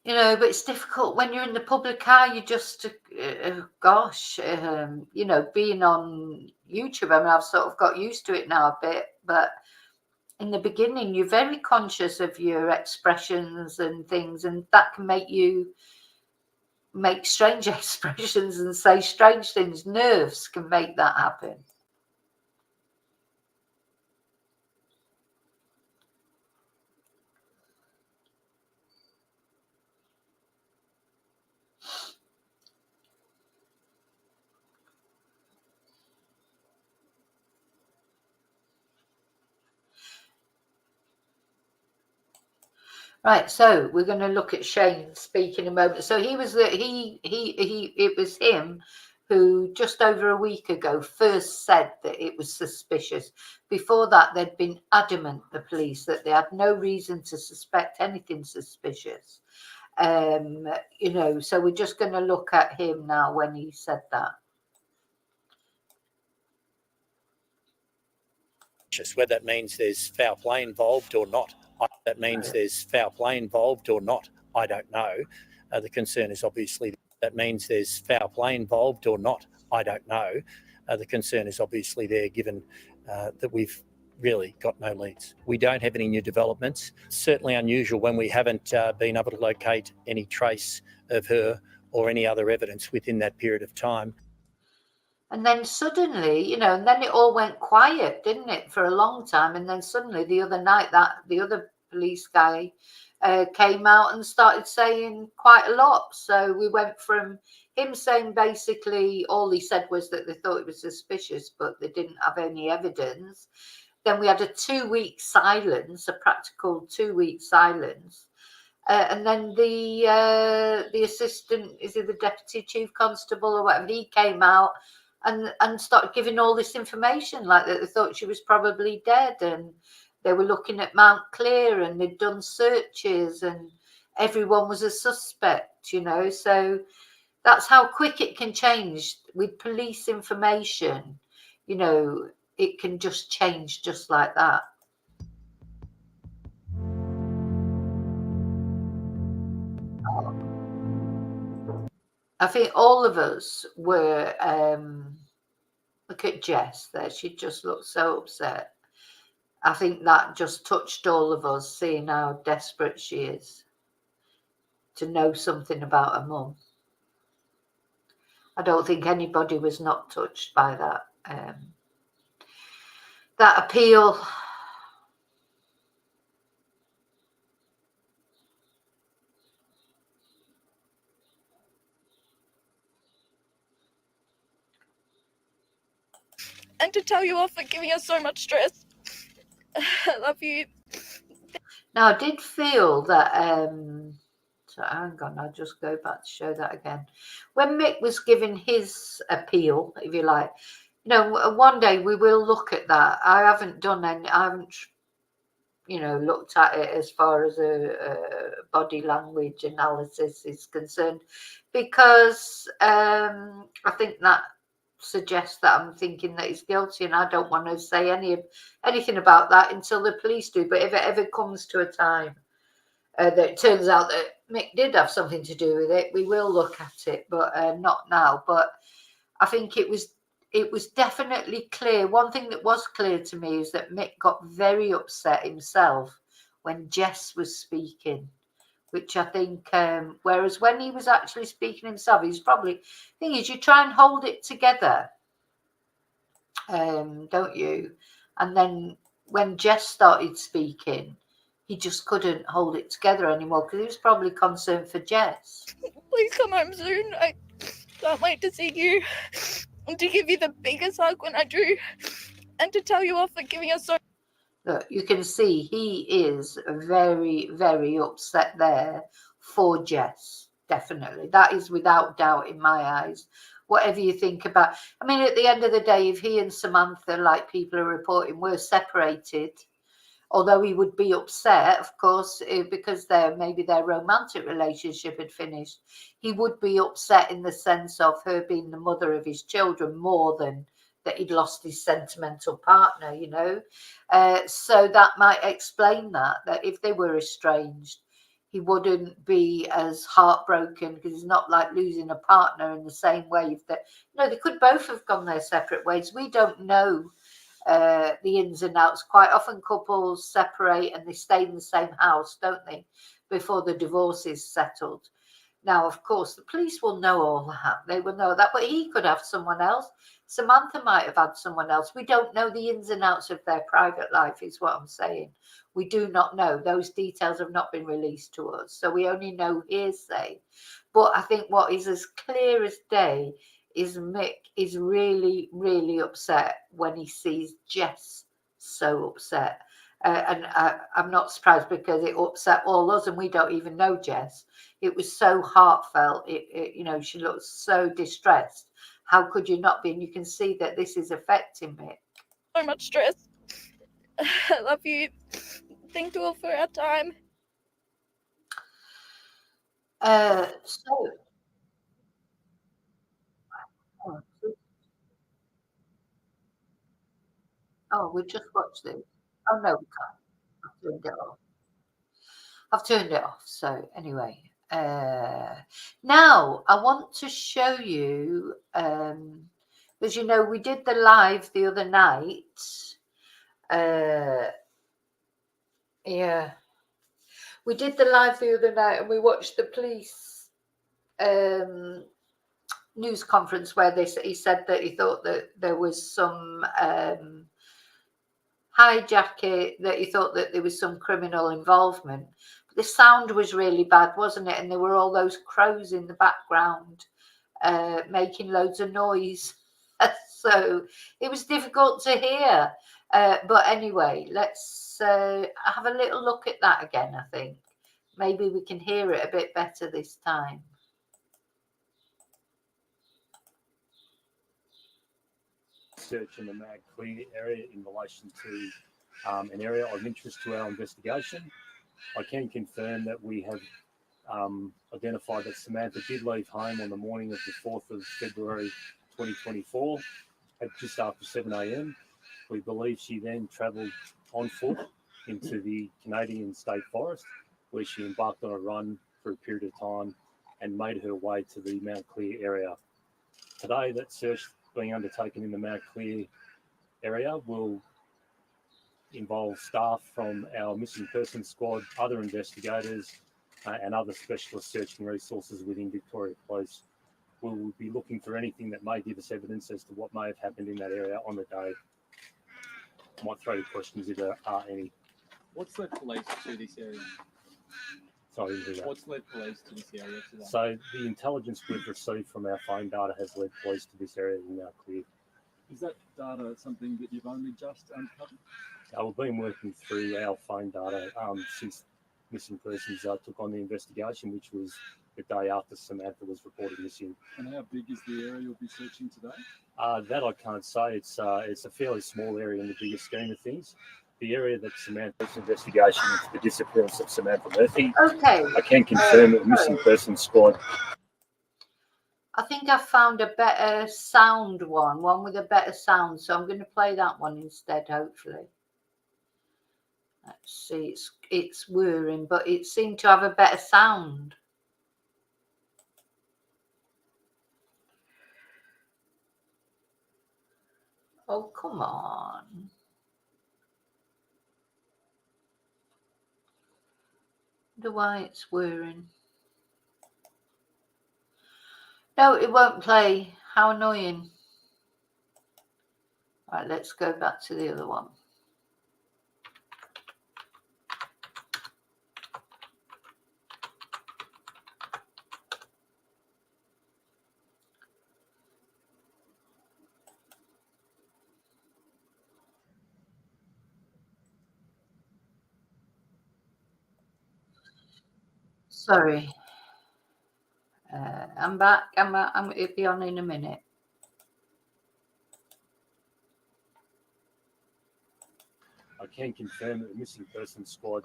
But it's difficult when you're in the public eye. You just, being on YouTube, I mean, I've sort of got used to it now a bit, but in the beginning, you're very conscious of your expressions and things, and that can make you make strange expressions and say strange things. Nerves can make that happen. Right, so we're going to look at Shane speak in a moment. So it was him who just over a week ago first said that it was suspicious. Before that, they'd been adamant, the police, that they had no reason to suspect anything suspicious. So we're just going to look at him now when he said that. Whether that means there's foul play involved or not, that means there's foul play involved or not, I don't know. The concern is obviously that means there's foul play involved or not, I don't know. The concern is obviously there, given that we've really got no leads. We don't have any new developments. Certainly unusual when we haven't been able to locate any trace of her or any other evidence within that period of time. And then suddenly, and then it all went quiet, didn't it, for a long time? And then suddenly the other night, the other police guy came out and started saying quite a lot. So we went from him saying basically all he said was that they thought it was suspicious, but they didn't have any evidence. Then we had a 2-week silence, a practical 2-week silence. And then the assistant, is it the deputy chief constable or whatever, he came out and started giving all this information, like that they thought she was probably dead, and they were looking at Mount Clear, and they'd done searches, and everyone was a suspect, you know. So that's how quick it can change with police information. You know, it can just change just like that. I think all of us were, look at Jess there, she just looked so upset. I think that just touched all of us, seeing how desperate she is to know something about her mum. I don't think anybody was not touched by that appeal. And to tell you off for giving us so much stress. I love you. Now, I did feel that, so hang on, I'll just go back to show that again. When Mick was giving his appeal, if you like, you know, one day we will look at that. I haven't done any, I haven't, you know, looked at it as far as a body language analysis is concerned, because I think that suggests that I'm thinking that he's guilty, and I don't want to say anything about that until the police do. But if it ever comes to a time that it turns out that Mick did have something to do with it, we will look at it, but not now. But I think it was definitely clear. One thing that was clear to me is that Mick got very upset himself when Jess was speaking, which I think, whereas when he was actually speaking himself, he's probably, the thing is, you try and hold it together, don't you? And then when Jess started speaking, he just couldn't hold it together anymore, because he was probably concerned for Jess. Please come home soon. I can't wait to see you and to give you the biggest hug when I do, and to tell you off for giving us so. Look, you can see he is very, very upset there for Jess. Definitely. That is without doubt in my eyes. Whatever you think about, I mean, at the end of the day, if he and Samantha, like people are reporting, were separated, although he would be upset, of course, because maybe their romantic relationship had finished, he would be upset in the sense of her being the mother of his children more than that he'd lost his sentimental partner, you know. So that might explain that if they were estranged, he wouldn't be as heartbroken, because it's not like losing a partner in the same way. They could both have gone their separate ways. We don't know the ins and outs. Quite often couples separate and they stay in the same house, don't they, before the divorce is settled. Now, of course, the police will know all that. They will know that, but he could have someone else. Samantha might have had someone else. We don't know the ins and outs of their private life, is what I'm saying. We do not know. Those details have not been released to us, so we only know hearsay. But I think what is as clear as day is Mick is really, really upset when he sees Jess so upset. And I'm not surprised, because it upset all us, and we don't even know Jess. It was so heartfelt. You know, she looks so distressed. How could you not be? And you can see that this is affecting Mick. So much stress. I love you. Thank you all for our time. We just watched this. Oh no, we can't. I've turned it off. I've turned it off. So anyway, now I want to show you, because you know we did the live the other night. Yeah, we did the live the other night, and we watched the police news conference where he said that he thought that there was some hijack, that he thought that there was some criminal involvement. But the sound was really bad, wasn't it? And there were all those crows in the background making loads of noise. So it was difficult to hear. But anyway, let's have a little look at that again, I think. Maybe we can hear it a bit better this time. search in the Mag Clear area in relation to an area of interest to our investigation. I can confirm that we have identified that Samantha did leave home on the morning of the 4th of February 2024 at just after 7 a.m. We believe she then travelled on foot into the Canadian State Forest, where she embarked on a run for a period of time and made her way to the Mount Clear area. Today, that search being undertaken in the Mount Clear area will involve staff from our missing persons squad, other investigators, and other specialist searching resources within Victoria Police. We will be looking for anything that may give us evidence as to what may have happened in that area on the day. I might throw you questions if there are any. What's led police to this area? Sorry, to do that. What's led police to this area today? So the intelligence we've received from our phone data has led police to this area in Mount Clear. Is that data something that you've only just uncovered? We've been working through our phone data since missing persons took on the investigation, which was the day after Samantha was reported missing. And how big is the area you'll be searching today? That I can't say. It's a fairly small area in the bigger scheme of things. The area that Samantha's investigation into the disappearance of Samantha Murphy. Okay. I can confirm that the missing persons squad. I think I found a better sound one with a better sound. So I'm going to play that one instead, hopefully. Let's see, it's whirring, but it seemed to have a better sound. Oh, come on. Wonder why it's whirring. No, it won't play. How annoying. Right, let's go back to the other one. Sorry. I'm back. It'll be on in a minute. I can confirm that the missing persons squad,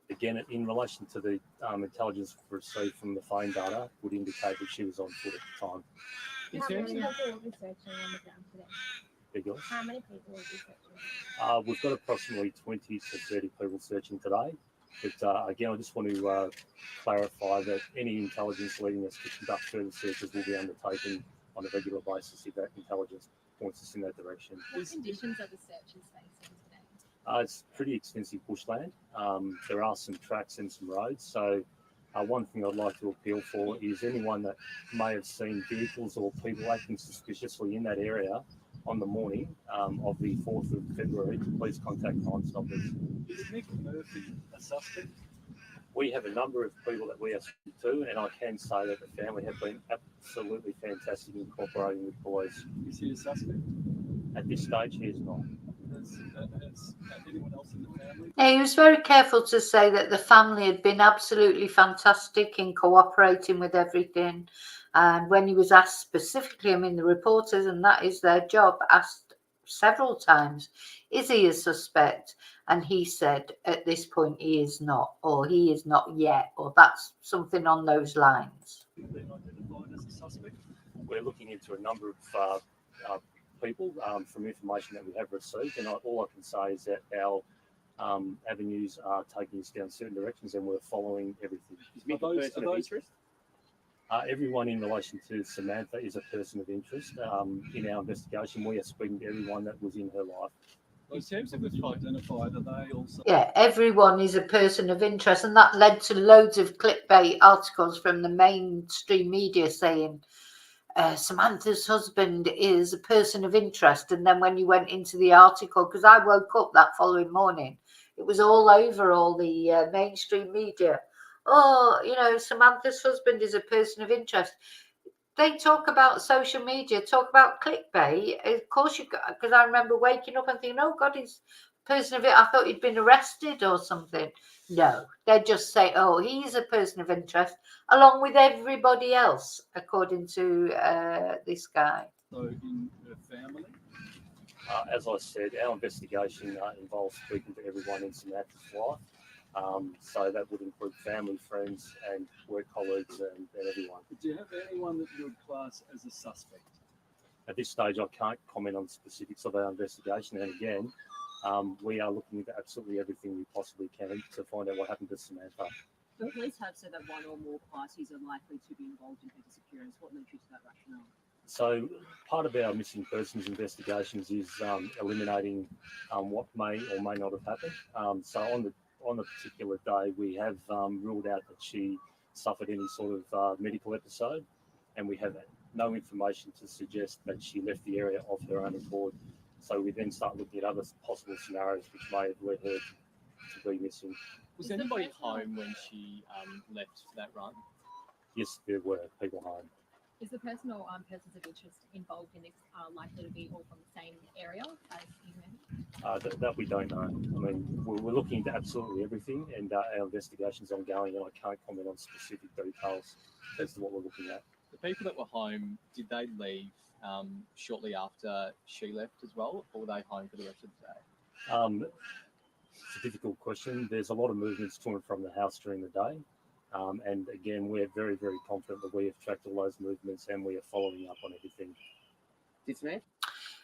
again, in relation to the intelligence received from the phone data, would indicate that she was on foot at the time. How many people will be searching on the ground today? Because, how many people will be searching? We've got approximately 20 to 30 people searching today. But again, I just want to clarify that any intelligence leading us to conduct further searches will be undertaken on a regular basis if that intelligence points us in that direction. What conditions are the searchers facing today? It's pretty extensive bushland. There are some tracks and some roads. So one thing I'd like to appeal for is anyone that may have seen vehicles or people acting suspiciously in that area on the morning of the 4th of February, please contact Crime Stoppers. Is Mick Murphy a suspect? We have a number of people that we are speaking to, and I can say that the family have been absolutely fantastic in cooperating with police. Is he a suspect? At this stage, he is not. Has anyone else in the family? Yeah, he was very careful to say that the family had been absolutely fantastic in cooperating with everything. And when he was asked specifically, I mean, the reporters, and that is their job, asked several times, is he a suspect? And he said, at this point, he is not, or he is not yet, or that's something on those lines. Been identified as a suspect? We're looking into a number of people from information that we have received, and all I can say is that our avenues are taking us down certain directions, and we're following everything. Are those everyone in relation to Samantha is a person of interest. In our investigation, we are speaking to everyone that was in her life. Those teams that we've identified, are they also? Yeah, everyone is a person of interest, and that led to loads of clickbait articles from the mainstream media saying Samantha's husband is a person of interest. And then when you went into the article, because I woke up that following morning, it was all over all the mainstream media. Oh, you know, Samantha's husband is a person of interest. They talk about social media, talk about clickbait. Of course, because I remember waking up and thinking, oh, God, he's a person of it. I thought he'd been arrested or something. No, they just say, oh, he's a person of interest, along with everybody else, according to this guy. also in her family? As I said, our investigation involves speaking to everyone in Samantha's life. So that would include family, friends, and work colleagues, and everyone. Do you have anyone that you would class as a suspect? At this stage, I can't comment on the specifics of our investigation. And again, we are looking into absolutely everything we possibly can to find out what happened to Samantha. The police have said that one or more parties are likely to be involved in her disappearance. What led you to that rationale? So part of our missing persons investigations is eliminating what may or may not have happened. So on the particular day, we have ruled out that she suffered any sort of medical episode, and we have no information to suggest that she left the area of her own accord. So we then start looking at other possible scenarios which may have led her to be missing. Was anybody home when she left for that run? Yes, there were people home. Is the person or persons of interest involved in this likely to be all from the same area as you mentioned? That we don't know. I mean, we're looking into absolutely everything, and our investigation's ongoing, and I can't comment on specific details as to what we're looking at. The people that were home, did they leave shortly after she left as well, or were they home for the rest of the day? It's a difficult question. There's a lot of movements to and from the house during the day. And again, we're very, very confident that we have tracked all those movements and we are following up on everything.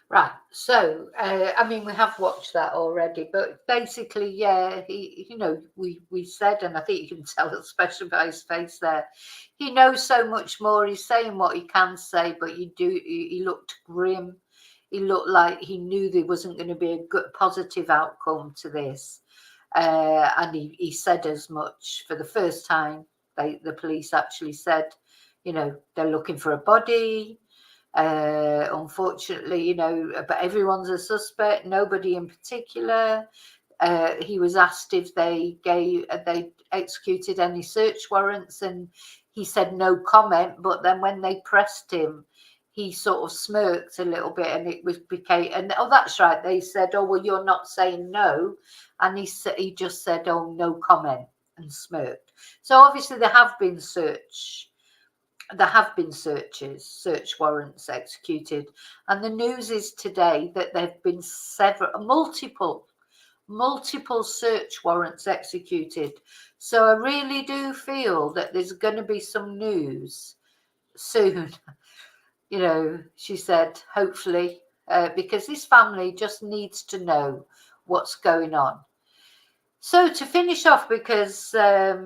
Right. So, I mean, we have watched that already, but basically, yeah, we said, and I think you can tell, especially by his face there, he knows so much more. He's saying what he can say, but he looked grim. He looked like he knew there wasn't going to be a good, positive outcome to this. And he said as much for the first time. The police actually said, they're looking for a body. Unfortunately, but everyone's a suspect, nobody in particular. He was asked if they executed any search warrants, and he said no comment. But then when they pressed him, he sort of smirked a little bit, and oh, that's right. They said, oh, well, you're not saying no. And he just said, oh, no comment, and smirked. So obviously there have been search warrants executed. And the news is today that there have been multiple search warrants executed. So I really do feel that there's going to be some news soon. She said, hopefully, because this family just needs to know what's going on. So to finish off, because I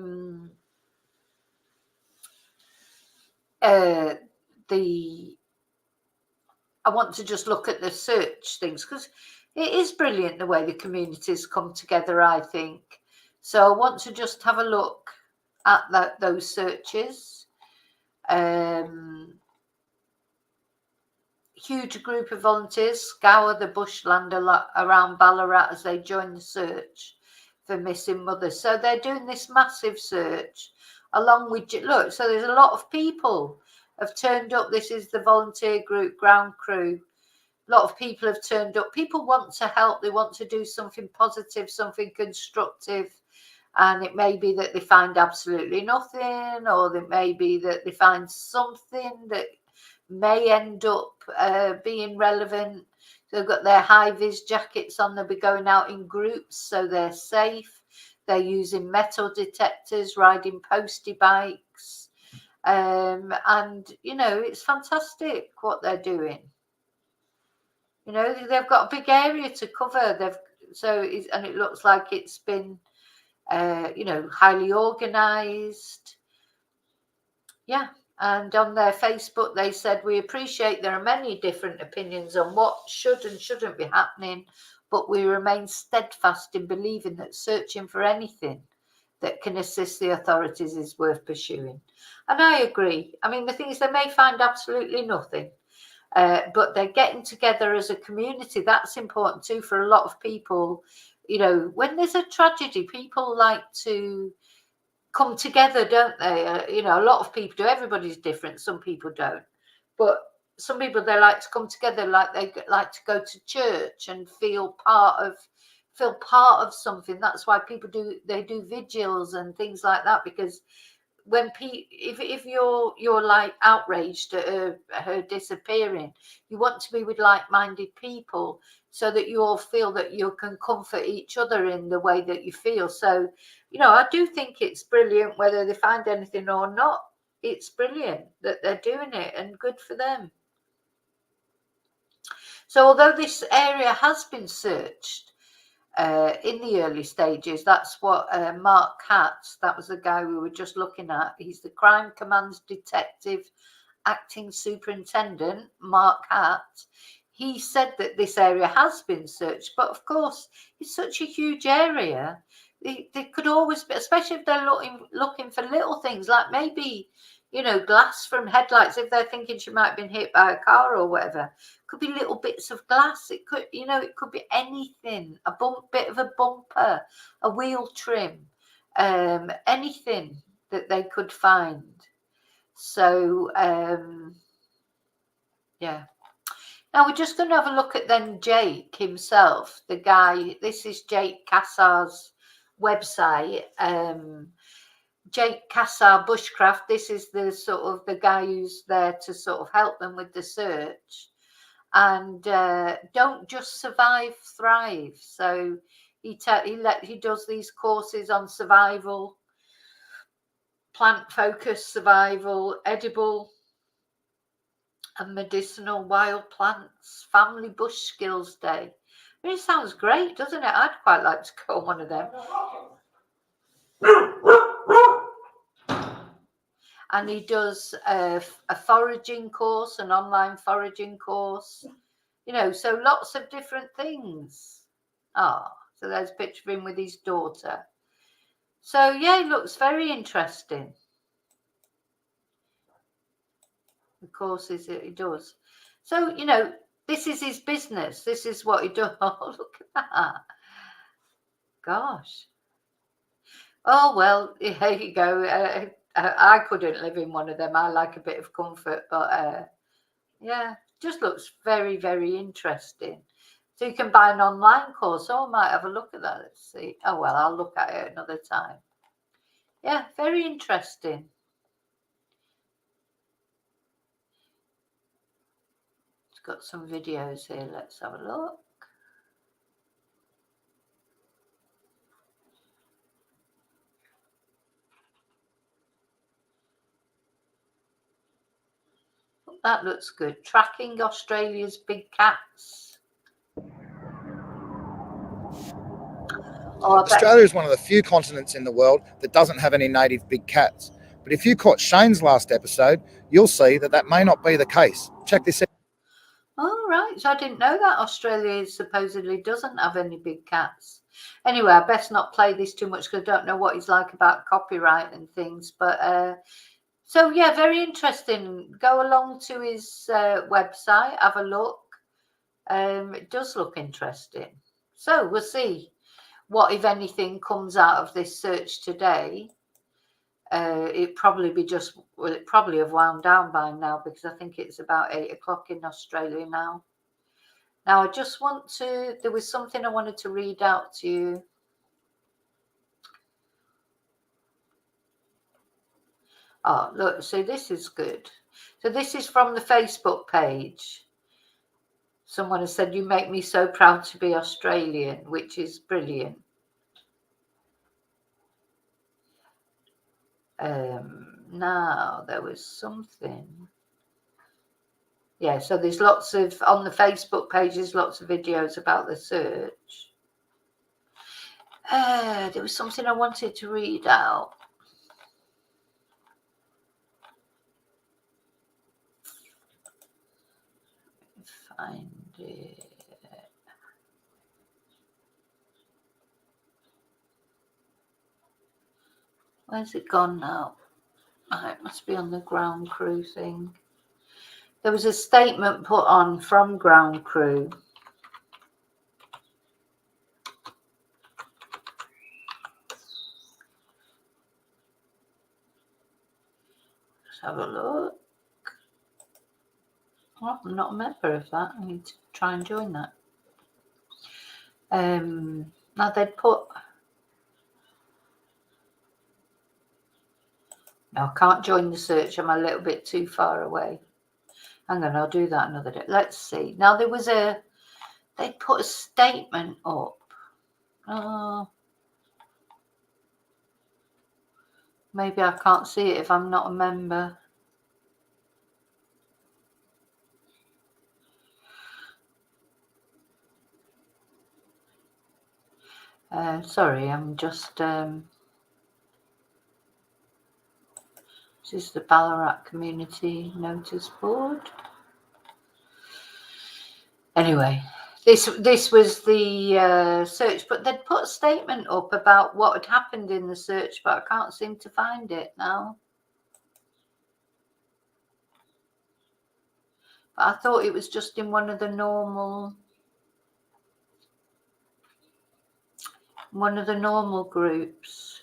want to just look at the search things, because it is brilliant the way the communities come together, I think. So I want to just have a look at those searches. Huge group of volunteers scour the bushland around Ballarat as they join the search for missing mothers. So they're doing this massive search along with, look, so there's a lot of people have turned up. This is the volunteer group, ground crew. A lot of people have turned up. People want to help. They want to do something positive, something constructive. And it may be that they find absolutely nothing, or it may be that they find something that may end up being relevant. They've got their high-vis jackets on. They'll be going out in groups, so they're safe. They're using metal detectors, riding postie bikes. And, it's fantastic what they're doing. They've got a big area to cover. And it looks like it's been, highly organised. Yeah. And on their Facebook, they said, we appreciate there are many different opinions on what should and shouldn't be happening, but we remain steadfast in believing that searching for anything that can assist the authorities is worth pursuing. And I agree. I mean, the thing is, they may find absolutely nothing, but they're getting together as a community. That's important too for a lot of people. When there's a tragedy, people like to come together, don't they? A lot of people do. Everybody's different. Some people don't, but some people, they like to come together, like they like to go to church and feel part of something. That's why people do vigils and things like that, because when if you're like outraged at her disappearing, you want to be with like-minded people so that you all feel that you can comfort each other in the way that you feel. So, you know, I do think it's brilliant whether they find anything or not. It's brilliant that they're doing it, and good for them. So although this area has been searched in the early stages, that's what Mark Katz, that was the guy we were just looking at. He's the Crime Command's Detective Acting Superintendent, Mark Katz. He said that this area has been searched, but of course, it's such a huge area. They could always be, especially if they're looking for little things, like maybe, you know, glass from headlights, if they're thinking she might have been hit by a car or whatever. Could be little bits of glass. It could, you know, it could be anything. A bit of a bumper, a wheel trim, anything that they could find. So, yeah. Now we're just going to have a look at then Jake himself, the guy. This is Jake Cassar's website. Jake Cassar Bushcraft. This is the sort of the guy who's there to sort of help them with the search. And don't just survive, thrive. So he does these courses on survival, plant focused survival, edible and medicinal wild plants, family bush skills day. I mean, it sounds great, doesn't it? I'd quite like to go on one of them. And he does a foraging course, an online foraging course. You know, so lots of different things. Ah, so there's a picture of him with his daughter. So, yeah, it looks very interesting. The courses that he does. So, you know, this is his business. This is what he does. Oh, look at that. Gosh. Oh, well, here you go. I couldn't live in one of them. I like a bit of comfort, but yeah, just looks very, very interesting. So you can buy an online course. Oh, I might have a look at that. Let's see. Oh, well, I'll look at it another time. Yeah, very interesting. It's got some videos here. Let's have a look. That looks good. Tracking Australia's big cats. Australia is one of the few continents in the world that doesn't have any native big cats. But if you caught Shane's last episode, you'll see that may not be the case. Check this out. All right. So I didn't know that Australia supposedly doesn't have any big cats. Anyway, I best not play this too much because I don't know what he's like about copyright and things. But so, yeah, very interesting. Go along to his website, have a look. It does look interesting. So we'll see what, if anything, comes out of this search today. It probably have wound down by now because I think it's about 8 o'clock in Australia now. Now, I just want to, there was something I wanted to read out to you. Oh, look, so this is good. So this is from the Facebook page. Someone has said, "You make me so proud to be Australian," which is brilliant. Now, there was something. Yeah, so there's lots of, on the Facebook pages, lots of videos about the search. There was something I wanted to read out. Find it. Where's it gone now? Oh, it must be on the ground crew thing. There was a statement put on from ground crew. Let's have a look. Oh, I'm not a member of that. I need to try and join that. Now they'd put. I can't join the search. I'm a little bit too far away. Hang on, I'll do that another day. Let's see. Now there was they put a statement up. Oh, maybe I can't see it if I'm not a member. Sorry, I'm just. This is the Ballarat Community notice board. Anyway, this was the search, but they'd put a statement up about what had happened in the search, but I can't seem to find it now. But I thought it was just in one of the normal groups,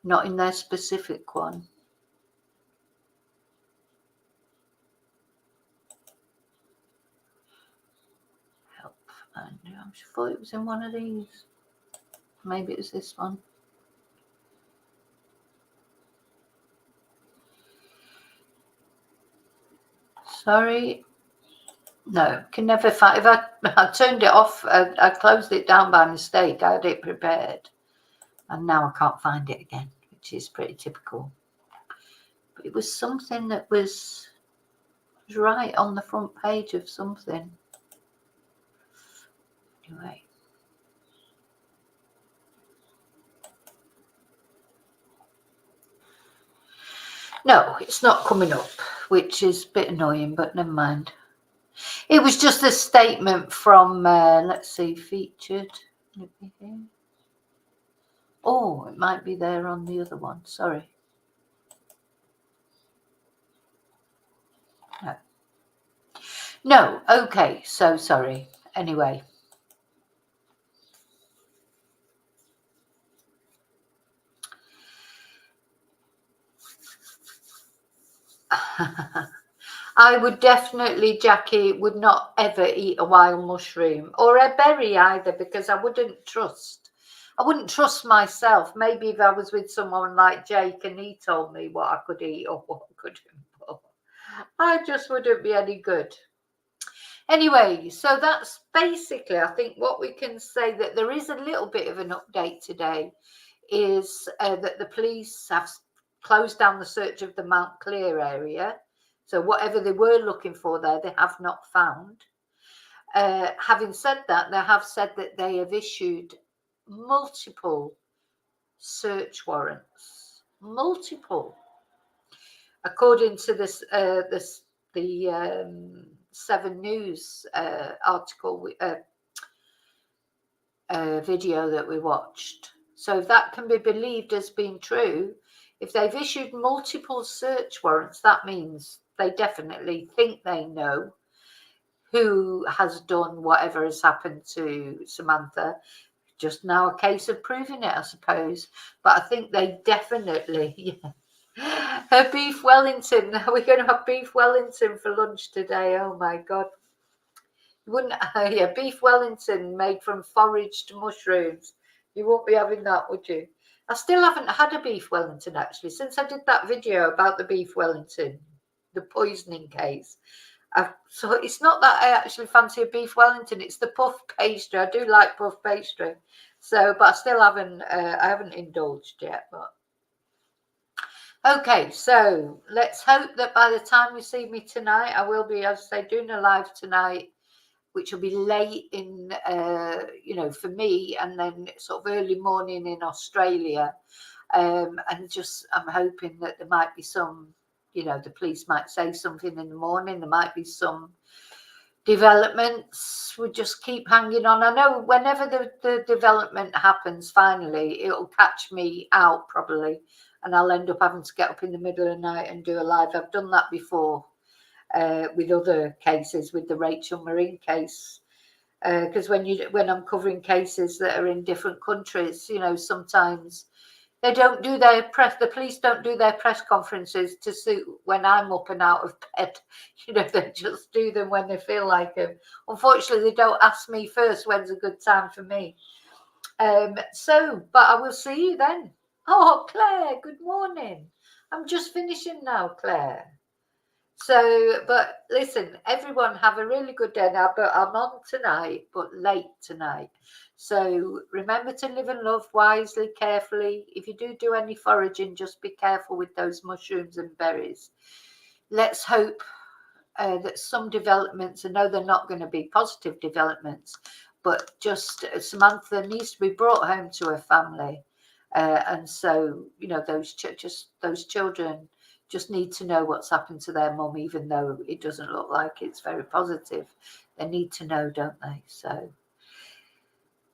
not in their specific one. Help. I thought it was in one of these. Maybe it was this one. Sorry. No, can never find. If I turned it off, I closed it down by mistake. I had it prepared, and now I can't find it again, which is pretty typical. But it was something that was right on the front page of something. Anyway. No, it's not coming up, which is a bit annoying, but never mind. It was just a statement from, let's see, featured. Oh, it might be there on the other one. Sorry. No. No, okay, so sorry. Anyway. I would definitely, Jackie, would not ever eat a wild mushroom or a berry either, because I wouldn't trust myself. Maybe if I was with someone like Jake and he told me what I could eat or what I couldn't, but I just wouldn't be any good. Anyway, so that's basically, I think, what we can say. That there is a little bit of an update today is that the police have closed down the search of the Mount Clear area. So whatever they were looking for there, they have not found. Having said that, they have said that they have issued multiple search warrants. Multiple. According to this, the 7 News article, video that we watched. So if that can be believed as being true, if they've issued multiple search warrants, that means they definitely think they know who has done whatever has happened to Samantha. Just now a case of proving it, I suppose. But I think they definitely, yeah. Her beef Wellington. We're going to have beef Wellington for lunch today. Oh my God. You wouldn't, yeah, beef Wellington made from foraged mushrooms. You won't be having that, would you? I still haven't had a beef Wellington, actually, since I did that video about the beef Wellington, the poisoning case. So it's not that I actually fancy a beef Wellington, it's the puff pastry. I do like puff pastry. So, but I still haven't, I haven't indulged yet, but. Okay, so let's hope that by the time you see me tonight, I will be, as I say, doing a live tonight, which will be late in, for me, and then sort of early morning in Australia. And just, I'm hoping that there might be some, the police might say something in the morning. There might be some developments. We just keep hanging on. I know whenever the development happens, finally, it'll catch me out probably. And I'll end up having to get up in the middle of the night and do a live. I've done that before. With other cases, with the Rachel Marine case, because when I'm covering cases that are in different countries, sometimes they don't do their press. The police don't do their press conferences to suit when I'm up and out of bed. They just do them when they feel like them. Unfortunately, they don't ask me first when's a good time for me. But I will see you then. Oh, Claire, good morning. I'm just finishing now, Claire. So, but listen, everyone have a really good day now, but I'm on tonight, but late tonight. So remember to live and love wisely, carefully. If you do any foraging, just be careful with those mushrooms and berries. Let's hope that some developments, I know they're not going to be positive developments, but just Samantha needs to be brought home to her family. And so, you know, those children just need to know what's happened to their mum, even though it doesn't look like it's very positive. They need to know, don't they?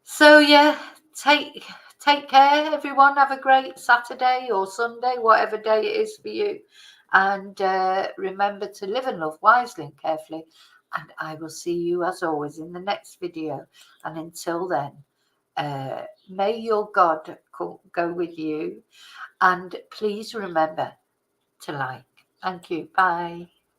So yeah, take care, everyone. Have a great Saturday or Sunday, whatever day it is for you. And remember to live and love wisely and carefully. And I will see you, as always, in the next video. And until then, may your God go with you. And please remember to like. Thank you. Bye.